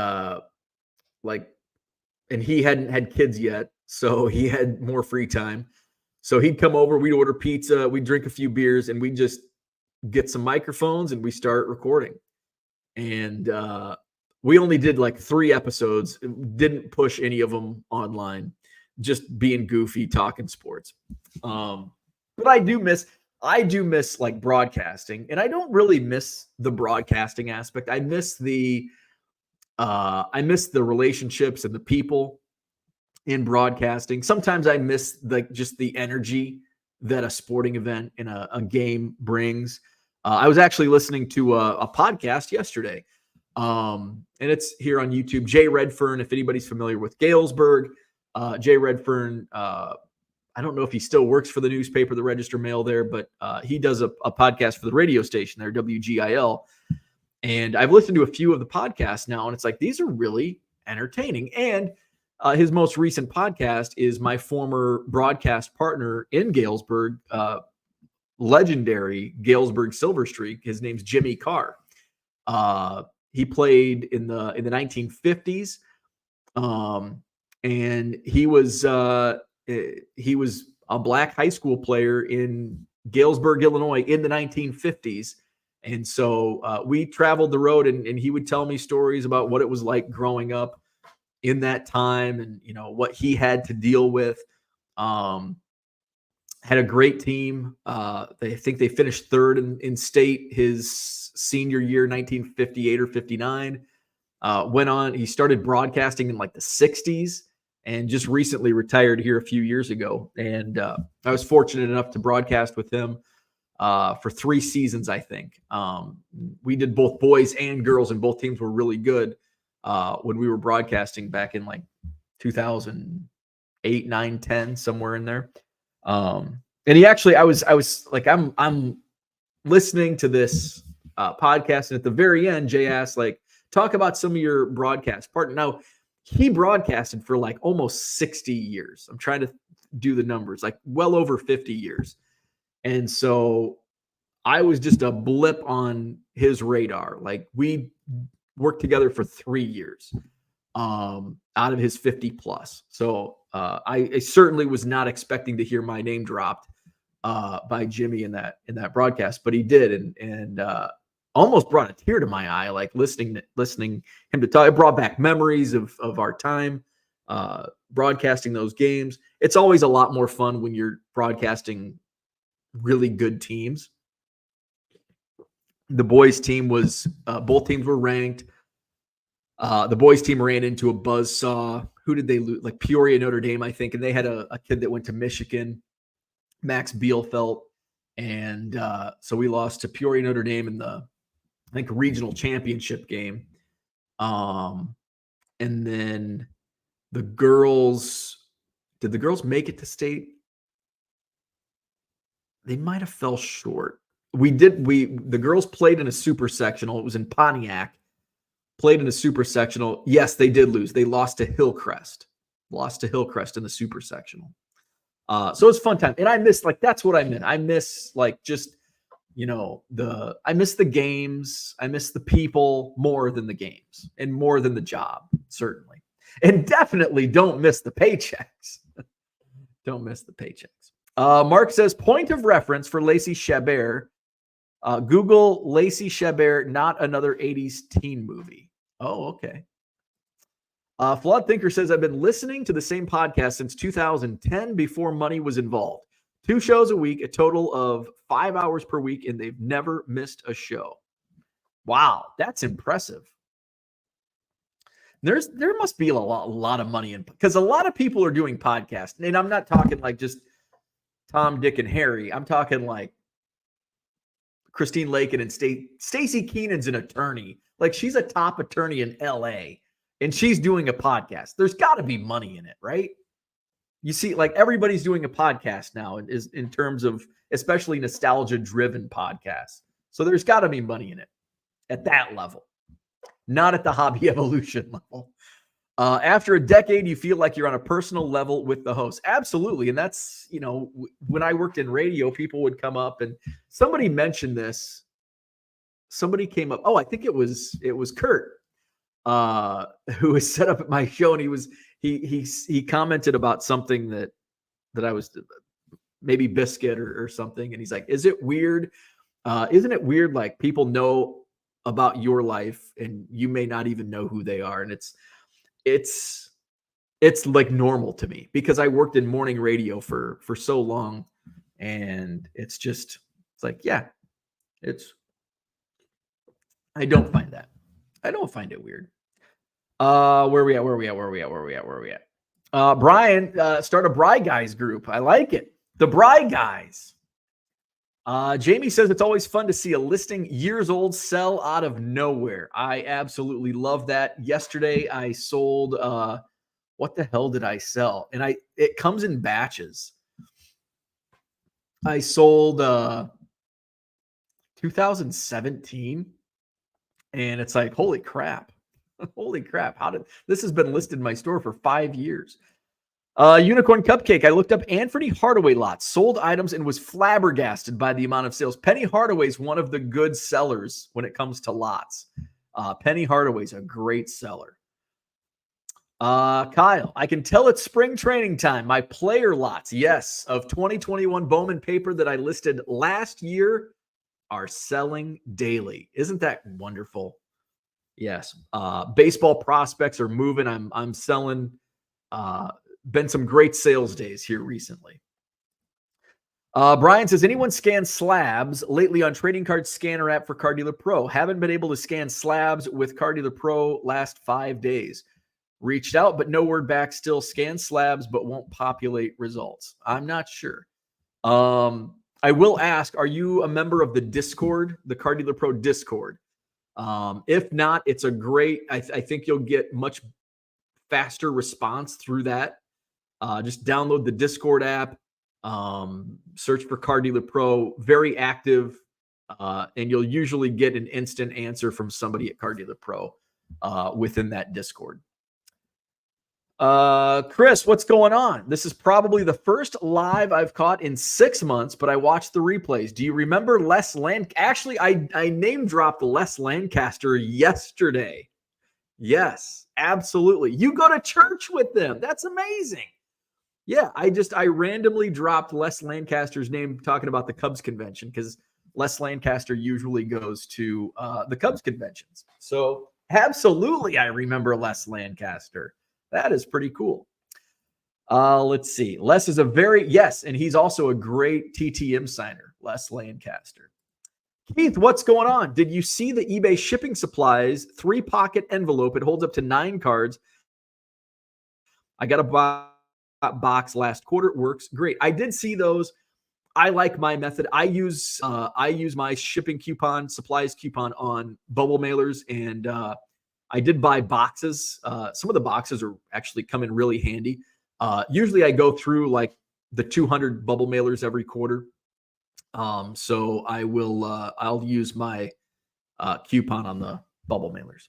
and he hadn't had kids yet, so he had more free time. So he'd come over, we'd order pizza, we'd drink a few beers, and we'd just get some microphones and we start recording. And we only did like 3 episodes, didn't push any of them online, just being goofy, talking sports. But I do miss like broadcasting, and I don't really miss the broadcasting aspect. I miss the relationships and the people in broadcasting. Sometimes I miss just the energy that a sporting event and a game brings. I was actually listening to a podcast yesterday, and it's here on YouTube. Jay Redfern, if anybody's familiar with Galesburg, Jay Redfern, I don't know if he still works for the newspaper, the Register Mail there, but he does a podcast for the radio station there, WGIL. And I've listened to a few of the podcasts now, and it's like, these are really entertaining. And his most recent podcast is my former broadcast partner in Galesburg, legendary Galesburg Silver Streak. His name's Jimmy Carr. He played in the 1950s, and he was a black high school player in Galesburg, Illinois, in the 1950s. And so we traveled the road, and he would tell me stories about what it was like growing up in that time, and what he had to deal with. Had a great team. They think they finished 3rd in state his senior year, 1958 or 59. Went on. He started broadcasting in like the 60s, and just recently retired here a few years ago. And I was fortunate enough to broadcast with him for 3 seasons, I think. We did both boys and girls, and both teams were really good when we were broadcasting back in like 2008, 9, 10, somewhere in there. And he actually, I was like, I'm listening to this podcast, and at the very end, Jay asked, like, talk about some of your broadcast partner. Now, he broadcasted for like almost 60 years. I'm trying to do the numbers, like well over 50 years. And so I was just a blip on his radar. Like, we worked together for 3 years out of his 50 plus. So I certainly was not expecting to hear my name dropped by Jimmy in that broadcast, but he did, and almost brought a tear to my eye, like listening him to talk. It brought back memories of our time broadcasting those games. It's always a lot more fun when you're broadcasting really good teams. The boys team was both teams were ranked. The boys team ran into a buzzsaw. Who did they lose? Like Peoria, Notre Dame, I think. And they had a kid that went to Michigan, Max Bielfeldt. And so we lost to Peoria, Notre Dame in the, I think, regional championship game. And then the girls, did the girls make it to state? They might have fell short. The girls played in a super sectional. It was in Pontiac. Played in a super sectional. Yes, they did lose. They lost to Hillcrest. In the super sectional. So it's fun time. And I miss, like, that's what I meant. I miss, like, just, I miss the games. I miss the people more than the games and more than the job, certainly. And definitely don't miss the paychecks. Don't miss the paychecks. Mark says, point of reference for Lacey Chabert. Google Lacey Chabert, not another 80s teen movie. Oh, okay. Flawed Thinker says, I've been listening to the same podcast since 2010 before money was involved. 2 shows a week, a total of 5 hours per week, and they've never missed a show. Wow, that's impressive. There must be a lot of money in, because a lot of people are doing podcasts. And I'm not talking like just Tom, Dick, and Harry. I'm talking like Christine Lakin and Stacey Keenan's an attorney. Like, she's a top attorney in LA, and she's doing a podcast. There's got to be money in it, right? You see, like, everybody's doing a podcast now is in terms of especially nostalgia-driven podcasts. So there's got to be money in it at that level, not at the Hobby Evolution level. After a decade, you feel like you're on a personal level with the host. Absolutely. And that's, when I worked in radio, people would come up and somebody mentioned this. Somebody came up. Oh, I think it was Kurt, who was set up at my show. And he commented about something that I was maybe Biscuit or something. And he's like, is it weird? Isn't it weird? Like people know about your life and you may not even know who they are. And it's like normal to me because I worked in morning radio for so long, and it's like, yeah, I don't find it weird. Where we at? Brian, start a Bry Guys group. I like it. The Bry Guys. Jamie says it's always fun to see a listing years old sell out of nowhere. I absolutely love that. Yesterday I sold, what the hell did I sell? And it comes in batches. I sold 2017, and it's like, holy crap. Holy crap. This has been listed in my store for 5 years. Unicorn Cupcake. I looked up Anthony Hardaway lots, sold items, and was flabbergasted by the amount of sales. Penny Hardaway's one of the good sellers when it comes to lots. Penny Hardaway's a great seller. Kyle, I can tell it's spring training time. My player lots, yes, of 2021 Bowman paper that I listed last year are selling daily. Isn't that wonderful? Yes. Baseball prospects are moving. I'm selling. Been some great sales days here recently. Brian says, anyone scan slabs lately on trading card scanner app for Car Dealer Pro? Haven't been able to scan slabs with Car Dealer Pro last 5 days. Reached out, but no word back. Still scan slabs, but won't populate results. I'm not sure. I will ask, are you a member of the Discord, the Car Dealer Pro Discord? If not, it's a great, I think you'll get much faster response through that. Just download the Discord app, search for Car Dealer Pro, very active, and you'll usually get an instant answer from somebody at Car Dealer Pro within that Discord. Chris, what's going on? This is probably the first live I've caught in 6 months, but I watched the replays. Do you remember Les Land? Actually, I name dropped Les Lancaster yesterday. Yes, absolutely. You go to church with them. That's amazing. Yeah, I randomly dropped Les Lancaster's name talking about the Cubs convention because Les Lancaster usually goes to the Cubs conventions. So absolutely, I remember Les Lancaster. That is pretty cool. Let's see. Les is and he's also a great TTM signer, Les Lancaster. Keith, what's going on? Did you see the eBay shipping supplies 3-pocket envelope? It holds up to 9 cards. I got a box last quarter. It works great. I did see those. I like my method. I use my shipping coupon, supplies coupon on bubble mailers, and I did buy boxes. Some of the boxes are actually come in really handy. Usually I go through like the 200 bubble mailers every quarter. So I'll use my coupon on the bubble mailers.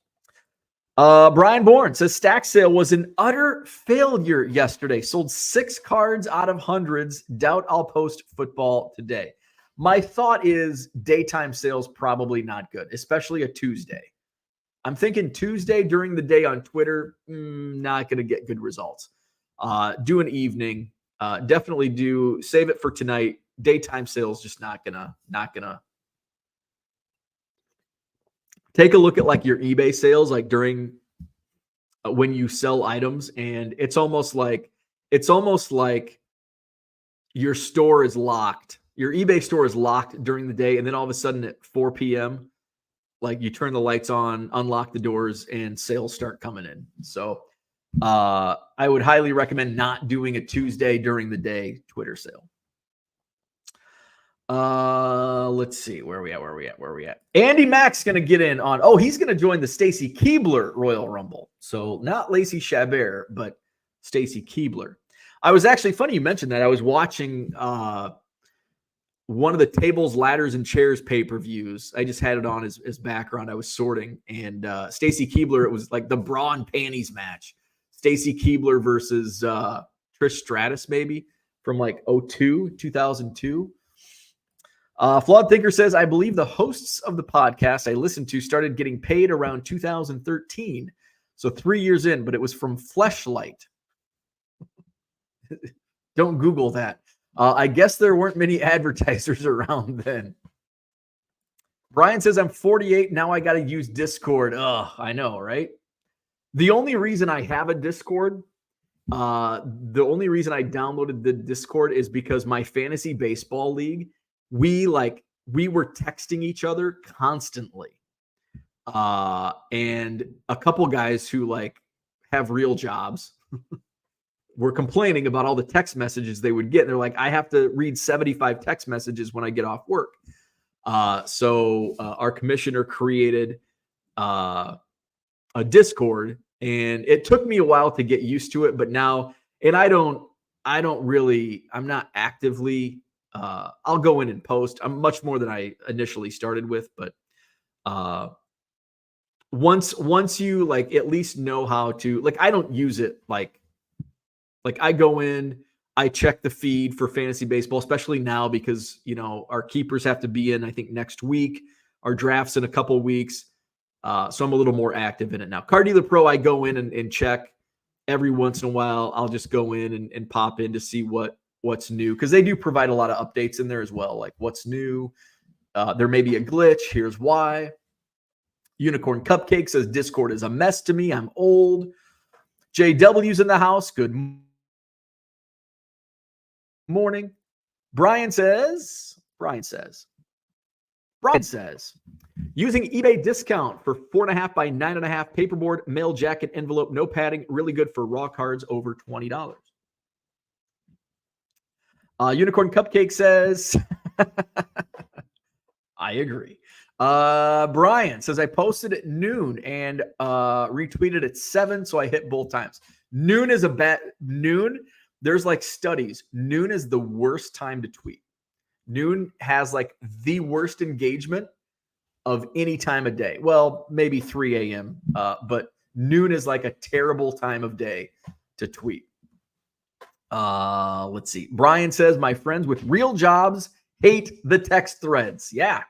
Brian Bourne says stack sale was an utter failure yesterday. Sold 6 cards out of hundreds. Doubt I'll post football today. My thought is daytime sales probably not good, especially a Tuesday. I'm thinking Tuesday during the day on Twitter, not going to get good results. Do an evening. Definitely save it for tonight. Daytime sales just not gonna. Take a look at like your eBay sales, like during when you sell items, and it's almost like your store is locked. Your eBay store is locked during the day, and then all of a sudden at 4 p.m., like you turn the lights on, unlock the doors, and sales start coming in. So I would highly recommend not doing a Tuesday during the day Twitter sale. Let's see. Where are we at? Andy Mack's going to get in on, he's going to join the Stacy Keebler Royal Rumble. So not Lacey Chabert, but Stacy Keebler. I was actually, funny you mentioned that. I was watching one of the tables, ladders, and chairs pay-per-views. I just had it on as background. I was sorting, and Stacy Keebler, it was like the bra and panties match. Stacy Keebler versus Trish Stratus, maybe from like 2002. Flawed Thinker says, I believe the hosts of the podcast I listened to started getting paid around 2013. So 3 years in, but it was from Fleshlight. Don't Google that. I guess there weren't many advertisers around then. Brian says, I'm 48. Now I got to use Discord. Ugh, I know, right? The only reason I have a Discord, the only reason I downloaded the Discord is because my fantasy baseball league, we were texting each other constantly. And a couple guys who like have real jobs were complaining about all the text messages they would get. They're like, I have to read 75 text messages when I get off work. So our commissioner created a Discord, and it took me a while to get used to it, but now, and I'm not actively, I'll go in and post. I'm much more than I initially started with, but once you like at least know how to, like, I don't use it like I go in, I check the feed for fantasy baseball, especially now because, you know, our keepers have to be in, I think, next week. Our draft's in a couple weeks. So I'm a little more active in it now. Car Dealer Pro, I go in and check every once in a while. I'll just go in and pop in to see what's new, because they do provide a lot of updates in there as well, like what's new. There may be a glitch. Here's why. Unicorn Cupcake says, Discord is a mess to me. I'm old. JW's in the house. Good morning. Brian says, using eBay discount for 4.5 by 9.5 paperboard, mail jacket, envelope, no padding, really good for raw cards over $20. Unicorn Cupcake says, I agree. Brian says, I posted at noon and retweeted at 7, so I hit both times. Noon is there's like studies. Noon is the worst time to tweet. Noon has like the worst engagement of any time of day. Well, maybe 3 a.m., but noon is like a terrible time of day to tweet. Let's see. Brian says, my friends with real jobs hate the text threads. Yeah.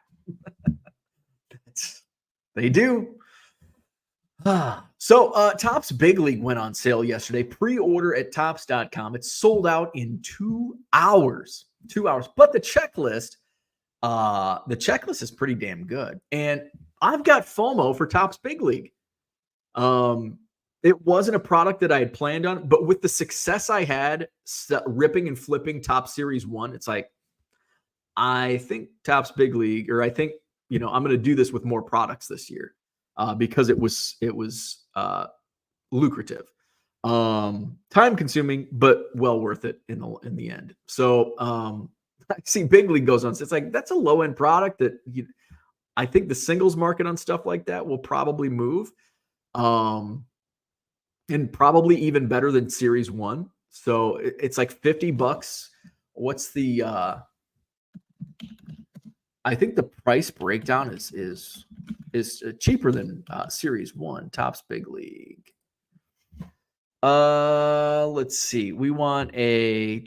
They do. So Topps Big League went on sale yesterday. Pre-order at Topps.com. It's sold out in 2 hours. 2 hours. But the checklist is pretty damn good. And I've got FOMO for Topps Big League. It wasn't a product that I had planned on, but with the success I had ripping and flipping Topps Series 1, it's like, I think Topps Big League, or I think, you know, I'm going to do this with more products this year because it was lucrative, time consuming, but well worth it in the end. So I see Big League goes on. So it's like, that's a low end product that I think the singles market on stuff like that will probably move, and probably even better than Series 1. So it's like $50. What's the I think the price breakdown is cheaper than Series 1, Topps Big League. Let's see. We want a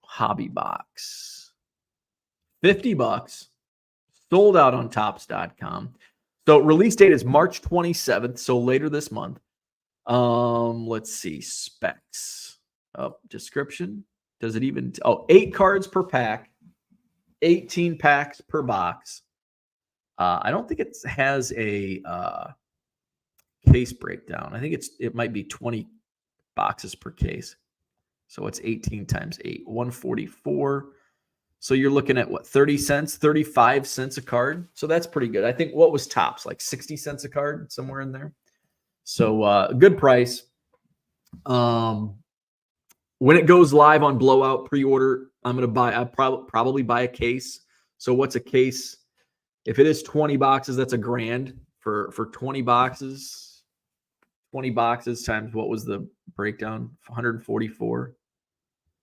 hobby box. $50. Sold out on Topps.com. So release date is March 27th, so later this month. Let's see. Specs. Oh, description. Does it even 8 cards per pack. 18 packs per box. I don't think it has a case breakdown. I think it might be 20 boxes per case. So it's 18 times 8, 144. So you're looking at what, 30 cents, 35 cents a card. So that's pretty good. I think what was Topps, like 60 cents a card, somewhere in there. So good price. When it goes live on Blowout Pre-order, I'll probably buy a case. So what's a case? If it is 20 boxes, that's $1,000 for 20 boxes. 20 boxes times what was the breakdown? 144,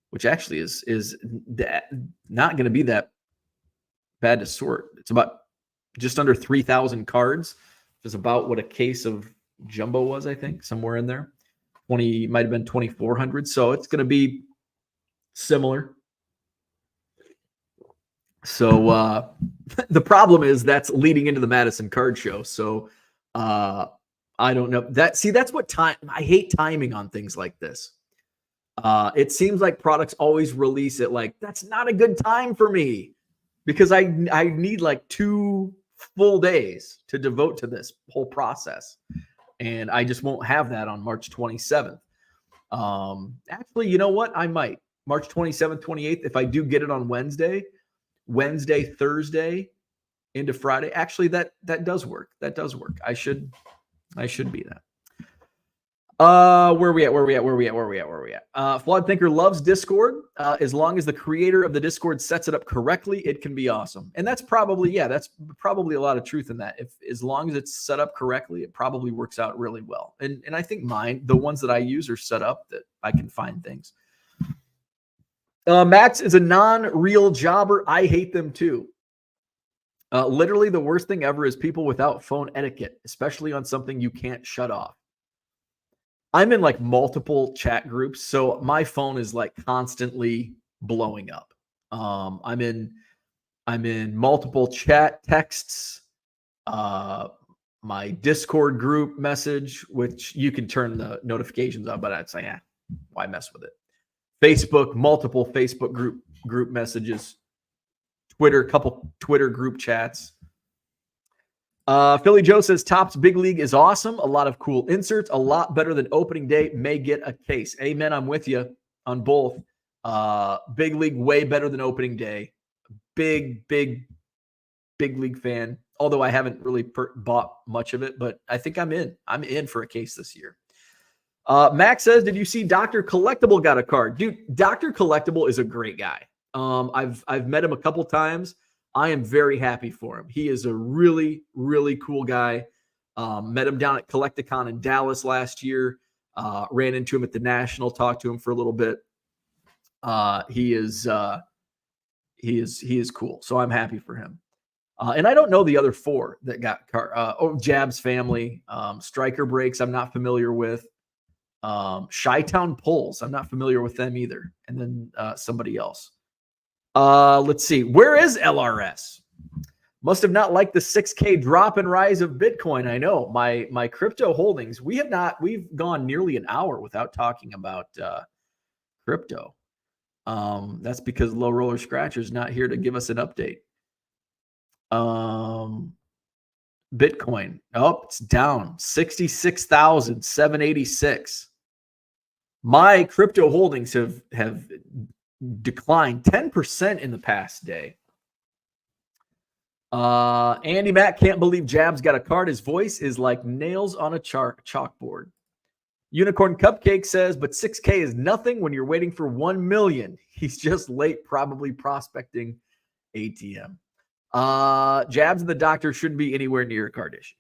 which actually is not going to be that bad to sort. It's about just under 3,000 cards. It's about what a case of jumbo was, I think, somewhere in there. 20 might have been 2,400. So it's going to be similar. So the problem is that's leading into the Madison Card Show. So I don't know. That's what time I hate timing on things like this. It seems like products always release it like that's not a good time for me because I need like 2 full days to devote to this whole process. And I just won't have that on March 27th. Actually, you know what? I might. March 27th, 28th, if I do get it on Wednesday, Thursday into Friday. Actually, that does work. That does work. I should be that. Where are we at? Flawed Thinker loves Discord. As long as the creator of the Discord sets it up correctly, it can be awesome. And that's probably a lot of truth in that. If as long as it's set up correctly, it probably works out really well. And I think the ones that I use are set up that I can find things. Max is a non-real jobber. I hate them too. Literally the worst thing ever is people without phone etiquette, especially on something you can't shut off. I'm in like multiple chat groups, so my phone is like constantly blowing up. I'm in multiple chat texts, my Discord group message, which you can turn the notifications on, but I'd say, why mess with it? Facebook, multiple Facebook group messages, Twitter, couple Twitter group chats. Philly Joe says Topps Big League is awesome. A lot of cool inserts, a lot better than opening day. May get a case. Amen. I'm with you on both. Big League way better than opening day. Big League fan. Although I haven't really bought much of it, but I think I'm in. I'm in for a case this year. Max says, did you see Dr. Collectible got a card? Dude, Dr. Collectible is a great guy. I've met him a couple times. I am very happy for him. He is a really, really cool guy. Met him down at Collecticon in Dallas last year. Ran into him at the National, talked to him for a little bit. He is cool. So I'm happy for him. And I don't know the other 4 that got Jab's family, Striker Breaks. I'm not familiar with. Chi-Town Pulls. I'm not familiar with them either. And then somebody else. Let's see. Where is LRS? Must have not liked the 6K drop and rise of Bitcoin. I know my crypto holdings. We've gone nearly an hour without talking about crypto. That's because Low Roller Scratcher is not here to give us an update. Bitcoin. Oh, it's down 66,786. My crypto holdings have declined 10% in the past day. Andy Matt can't believe Jab's got a card. His voice is like nails on a chalkboard. Unicorn Cupcake says, but 6K is nothing when you're waiting for 1 million. He's just late, probably prospecting ATM. Jabs and the doctor shouldn't be anywhere near a card issue.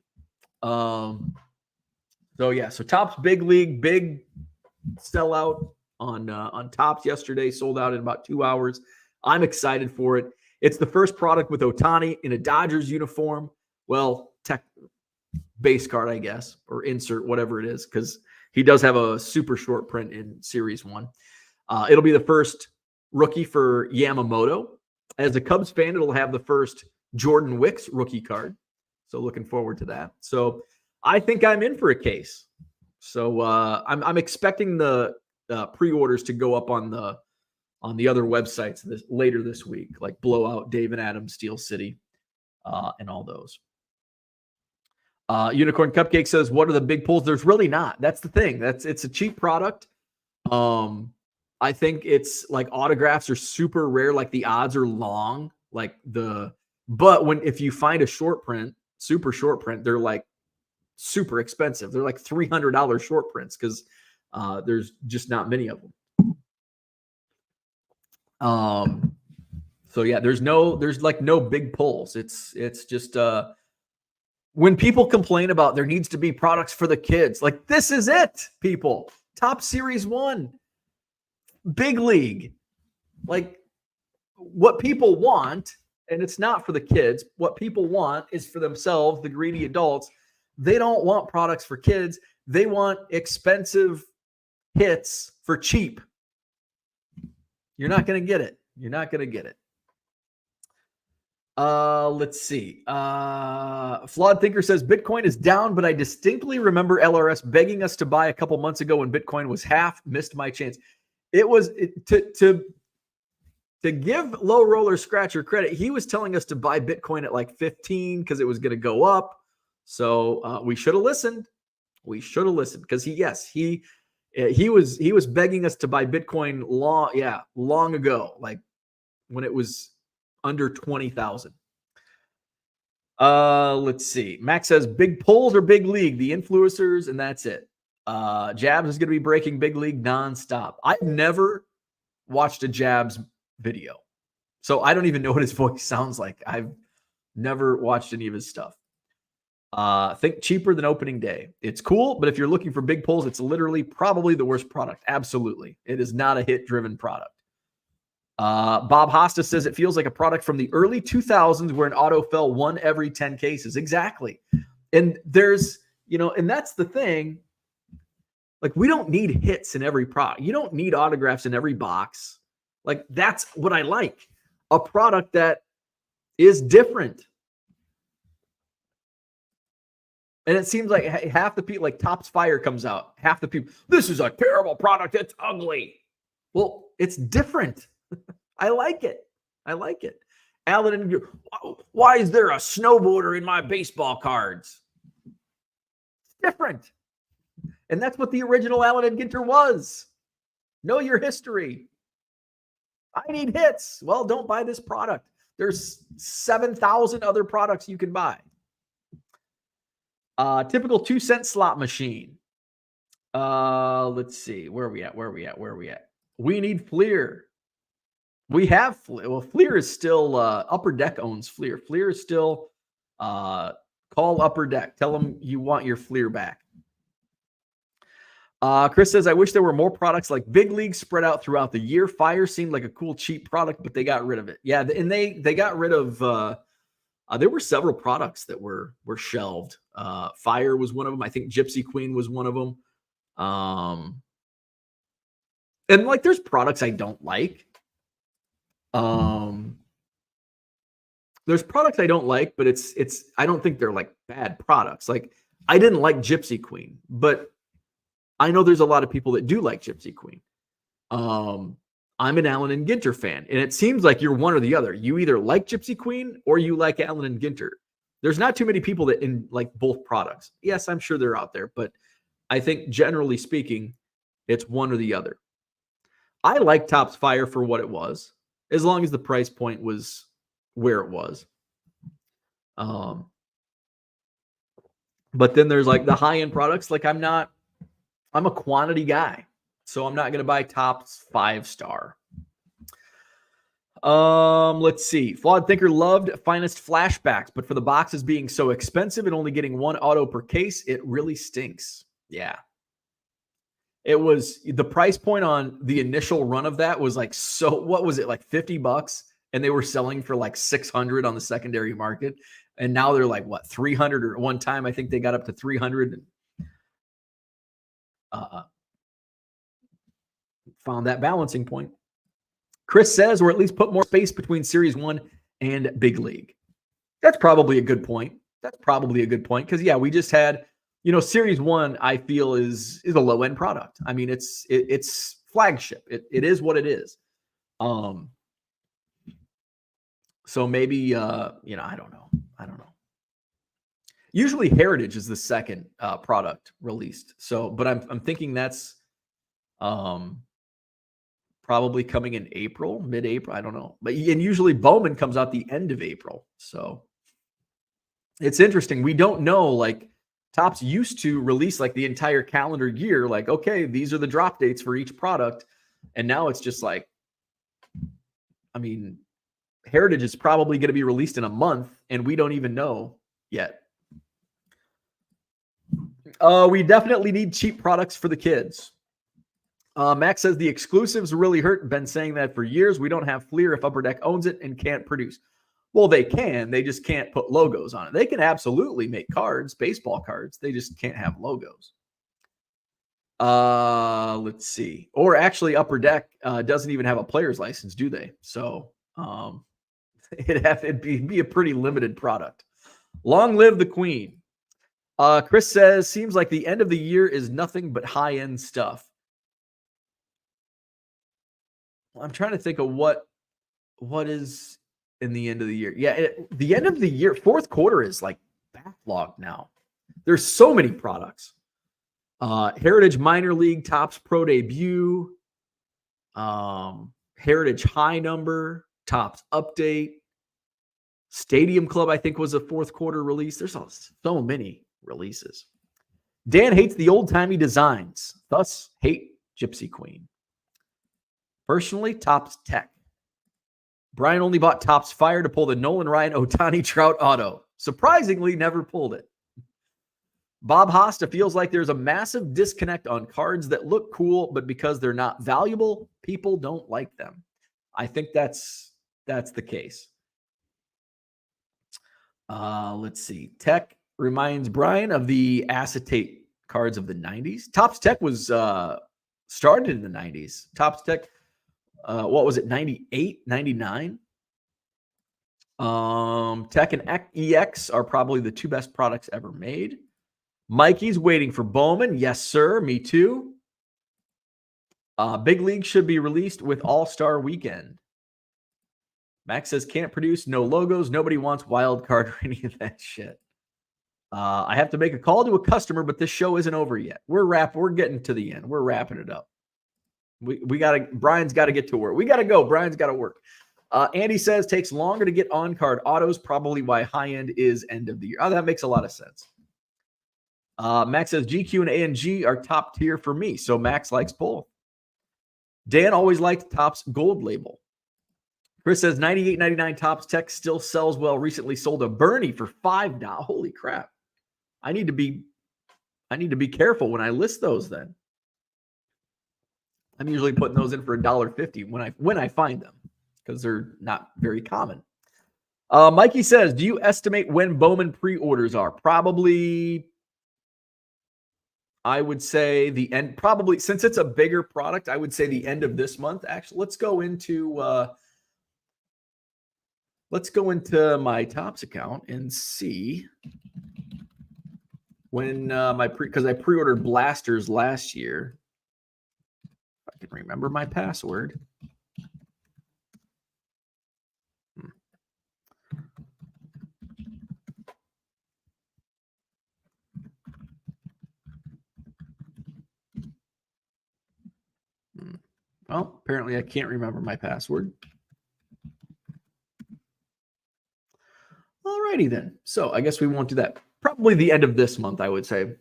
So Topps Big League, big sellout on Topps yesterday, sold out in about 2 hours. I'm excited for it. It's the first product with Ohtani in a Dodgers uniform. Well, base card, I guess, or insert, whatever it is, because he does have a super short print in Series 1. It'll be the first rookie for Yamamoto. As a Cubs fan, it'll have the first Jordan Wicks rookie card. So looking forward to that. So I think I'm in for a case. So I'm expecting the pre-orders to go up on the other websites later this week, like Blowout, Dave and Adam, Steel City, and all those. Unicorn Cupcake says, what are the big pulls? There's really not. That's the thing. It's a cheap product. I think it's like autographs are super rare. Like the odds are long. But if you find a short print, super short print, they're like super expensive. They're like $300 short prints because there's just not many of them. There's no big pulls. It's just when people complain about there needs to be products for the kids, like this is it, people. Top Series 1, Big League, like what people want, and it's not for the kids. What people want is for themselves, the greedy adults. They don't want products for kids. They want expensive hits for cheap. You're not going to get it. You're not going to get it. Let's see. Flawed Thinker says Bitcoin is down, but I distinctly remember LRS begging us to buy a couple months ago when Bitcoin was half. Missed my chance. It was to give Low Roller Scratcher credit. He was telling us to buy Bitcoin at like 15 because it was going to go up. So we should have listened. We should have listened because he was begging us to buy Bitcoin long ago, like when it was under 20,000. Let's see. Max says big polls or big league, the influencers, and that's it. Jabs is going to be breaking big league nonstop. I've never watched a Jabs video, so I don't even know what his voice sounds like. I've never watched any of his stuff. Think cheaper than opening day. It's cool, but if you're looking for big polls, it's literally probably the worst product. Absolutely. It is not a hit-driven product. Bob Hosta says it feels like a product from the early 2000s where an auto fell 1 every 10 cases. Exactly. And there's, and that's the thing. Like, we don't need hits in every product. You don't need autographs in every box. Like, that's what I like. A product that is different. And it seems like half the people, like Topps Fire comes out, half the people, this is a terrible product. It's ugly. Well, it's different. I like it. I like it. Alan, and why is there a snowboarder in my baseball cards? It's different. And that's what the original Allen and Ginter was. Know your history. I need hits. Well, don't buy this product. There's 7,000 other products you can buy. Typical 2-cent slot machine. Let's see. Where are we at? We need Fleer. We have Fleer. Well, Fleer is still, Upper Deck owns Fleer. Fleer is still, call Upper Deck. Tell them you want your Fleer back. Chris says, I wish there were more products like Big League spread out throughout the year. Fire seemed like a cool, cheap product, but they got rid of it. Yeah, and they got rid of, there were several products that were shelved. Fire was one of them. I think Gypsy Queen was one of them. And like, there's products I don't like. There's products I don't like, but I don't think they're like bad products. Like, I didn't like Gypsy Queen, but I know there's a lot of people that do like Gypsy Queen. I'm an Allen and Ginter fan, and it seems like you're one or the other. You either like Gypsy Queen or you like Allen and Ginter. There's not too many people that in like both products. Yes, I'm sure they're out there, but I think generally speaking, it's one or the other. I like Topps Fire for what it was, as long as the price point was where it was. But then there's like the high-end products. Like, I'm a quantity guy, so I'm not going to buy Topps 5-star. Let's see. Flawed Thinker loved Finest Flashbacks, but for the boxes being so expensive and only getting one auto per case, it really stinks. Yeah. It was the price point on the initial run of that was like, so what was it, like $50? And they were selling for like 600 on the secondary market. And now they're like, what, 300? Or one time I think they got up to 300. Found that balancing point. Chris says, or at least put more space between Series 1 and Big League. That's probably a good point. Because, yeah, we just had, Series 1, I feel, is a low-end product. I mean, it's flagship. It is what it is. So maybe, I don't know. Usually Heritage is the second product released. So, but I'm thinking that's probably coming in April, mid-April. I don't know. But and usually Bowman comes out the end of April. So it's interesting. We don't know, like, Topps used to release like the entire calendar year. Like, okay, these are the drop dates for each product. And now it's just like, I mean, Heritage is probably going to be released in a month and we don't even know yet. We definitely need cheap products for the kids. Max says the exclusives really hurt. Been saying that for years. We don't have Fleer if Upper Deck owns it and can't produce. Well, they can. They just can't put logos on it. They can absolutely make cards, baseball cards. They just can't have logos. Let's see. Or actually, Upper Deck doesn't even have a player's license, do they? So it'd be a pretty limited product. Long live the Queen. Chris says, seems like the end of the year is nothing but high-end stuff. I'm trying to think of what is in the end of the year. Yeah, the end of the year, fourth quarter is like backlogged now. There's so many products. Heritage Minor League, Topps Pro Debut, Heritage High Number, Topps Update, Stadium Club, I think, was a fourth quarter release. There's so many releases. Dan hates the old-timey designs, thus hate Gypsy Queen. Personally, Topps Tech. Brian only bought Topps Fire to pull the Nolan Ryan Ohtani Trout auto. Surprisingly, never pulled it. Bob Hosta feels like there's a massive disconnect on cards that look cool, but because they're not valuable, people don't like them. I think that's the case. Let's see. Tech reminds Brian of the acetate cards of the 90s. Topps Tech was started in the 90s. Topps Tech, what was it, 98, 99? Tech and EX are probably the two best products ever made. Mikey's waiting for Bowman. Yes, sir. Me too. Big League should be released with All-Star Weekend. Max says, can't produce, no logos. Nobody wants wild card or any of that shit. I have to make a call to a customer, but this show isn't over yet. We're getting to the end. We're wrapping it up. Brian's got to get to work. We got to go. Brian's got to work. Andy says, takes longer to get on-card autos, probably why high-end is end of the year. Oh, that makes a lot of sense. Max says, GQ and A&G are top tier for me, so Max likes both. Dan always liked Topps Gold Label. Chris says, 98.99 Topps Tech still sells well. Recently sold a Bernie for $5. Holy crap. I need to be careful when I list those then. I'm usually putting those in for $1.50 when I find them because they're not very common. Mikey says, do you estimate when Bowman pre-orders are? Probably, I would say the end, probably, since it's a bigger product, I would say the end of this month. Actually, let's go into my Topps account and see when because I pre-ordered blasters last year. If I can remember my password. Well, apparently I can't remember my password. Alrighty then. So I guess we won't do that. Probably the end of this month, I would say.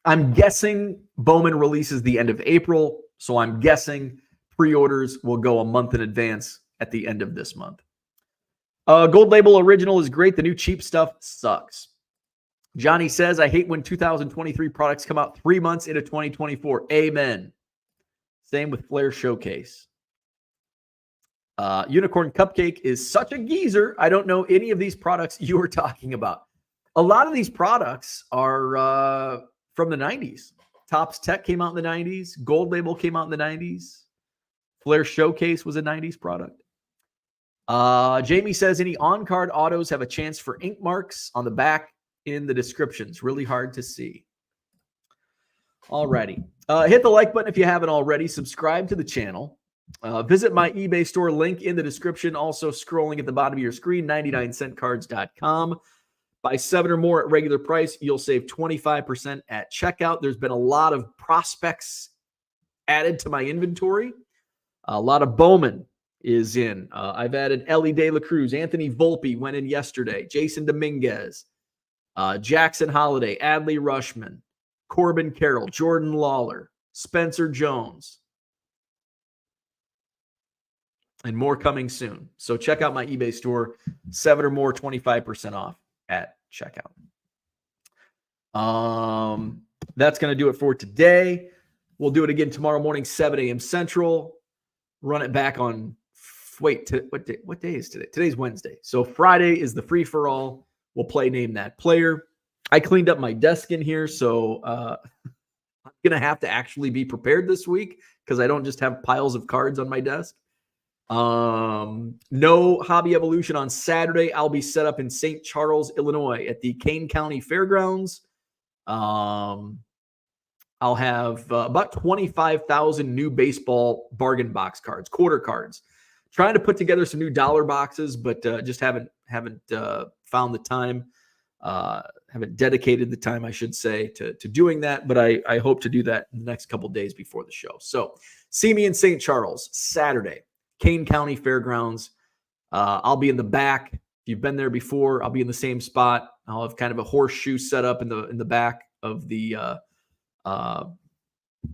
I'm guessing Bowman releases the end of April, so I'm guessing pre-orders will go a month in advance at the end of this month. Gold Label Original is great. The new cheap stuff sucks. Johnny says, I hate when 2023 products come out 3 months into 2024. Amen. Same with Flair Showcase. Unicorn Cupcake is such a geezer. I don't know any of these products you are talking about. A lot of these products are from the 90s. Topps Tech came out in the 90s. Gold Label came out in the 90s. Flair Showcase was a 90s product. Jamie says, any on-card autos have a chance for ink marks on the back in the descriptions. Really hard to see. Alrighty. Hit the like button if you haven't already. Subscribe to the channel. Visit my eBay store, link in the description. Also scrolling at the bottom of your screen, 99centcards.com. Buy 7 or more at regular price. You'll save 25% at checkout. There's been a lot of prospects added to my inventory. A lot of Bowman is in. I've added Ellie De La Cruz. Anthony Volpe went in yesterday. Jason Dominguez. Jackson Holiday. Adley Rushman. Corbin Carroll. Jordan Lawler. Spencer Jones. And more coming soon. So check out my eBay store. 7 or more, 25% off at checkout. That's going to do it for today. We'll do it again tomorrow morning, 7 a.m. Central. Run it back on Wait, what day is today? Today's Wednesday. So Friday is the free-for-all. We'll play Name That Player. I cleaned up my desk in here, so I'm going to have to actually be prepared this week because I don't just have piles of cards on my desk. No Hobby Evolution on Saturday. I'll be set up in St. Charles, Illinois at the Kane County Fairgrounds. I'll have about 25,000 new baseball bargain box cards, quarter cards. Trying to put together some new dollar boxes, but just haven't found the time. Haven't dedicated the time, I should say, to doing that. But I hope to do that in the next couple days before the show. So see me in St. Charles Saturday, Kane County Fairgrounds. I'll be in the back. If you've been there before, I'll be in the same spot. I'll have kind of a horseshoe set up in the back of the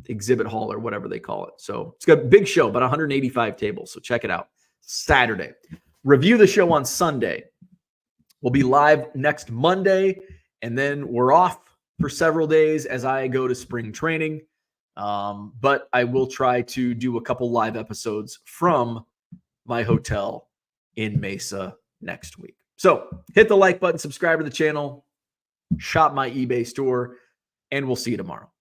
exhibit hall or whatever they call it. So it's got a big show, about 185 tables. So check it out. Saturday. Review the show on Sunday. We'll be live next Monday, and then we're off for several days as I go to spring training. But I will try to do a couple live episodes from my hotel in Mesa next week. So hit the like button, subscribe to the channel, shop my eBay store, and we'll see you tomorrow.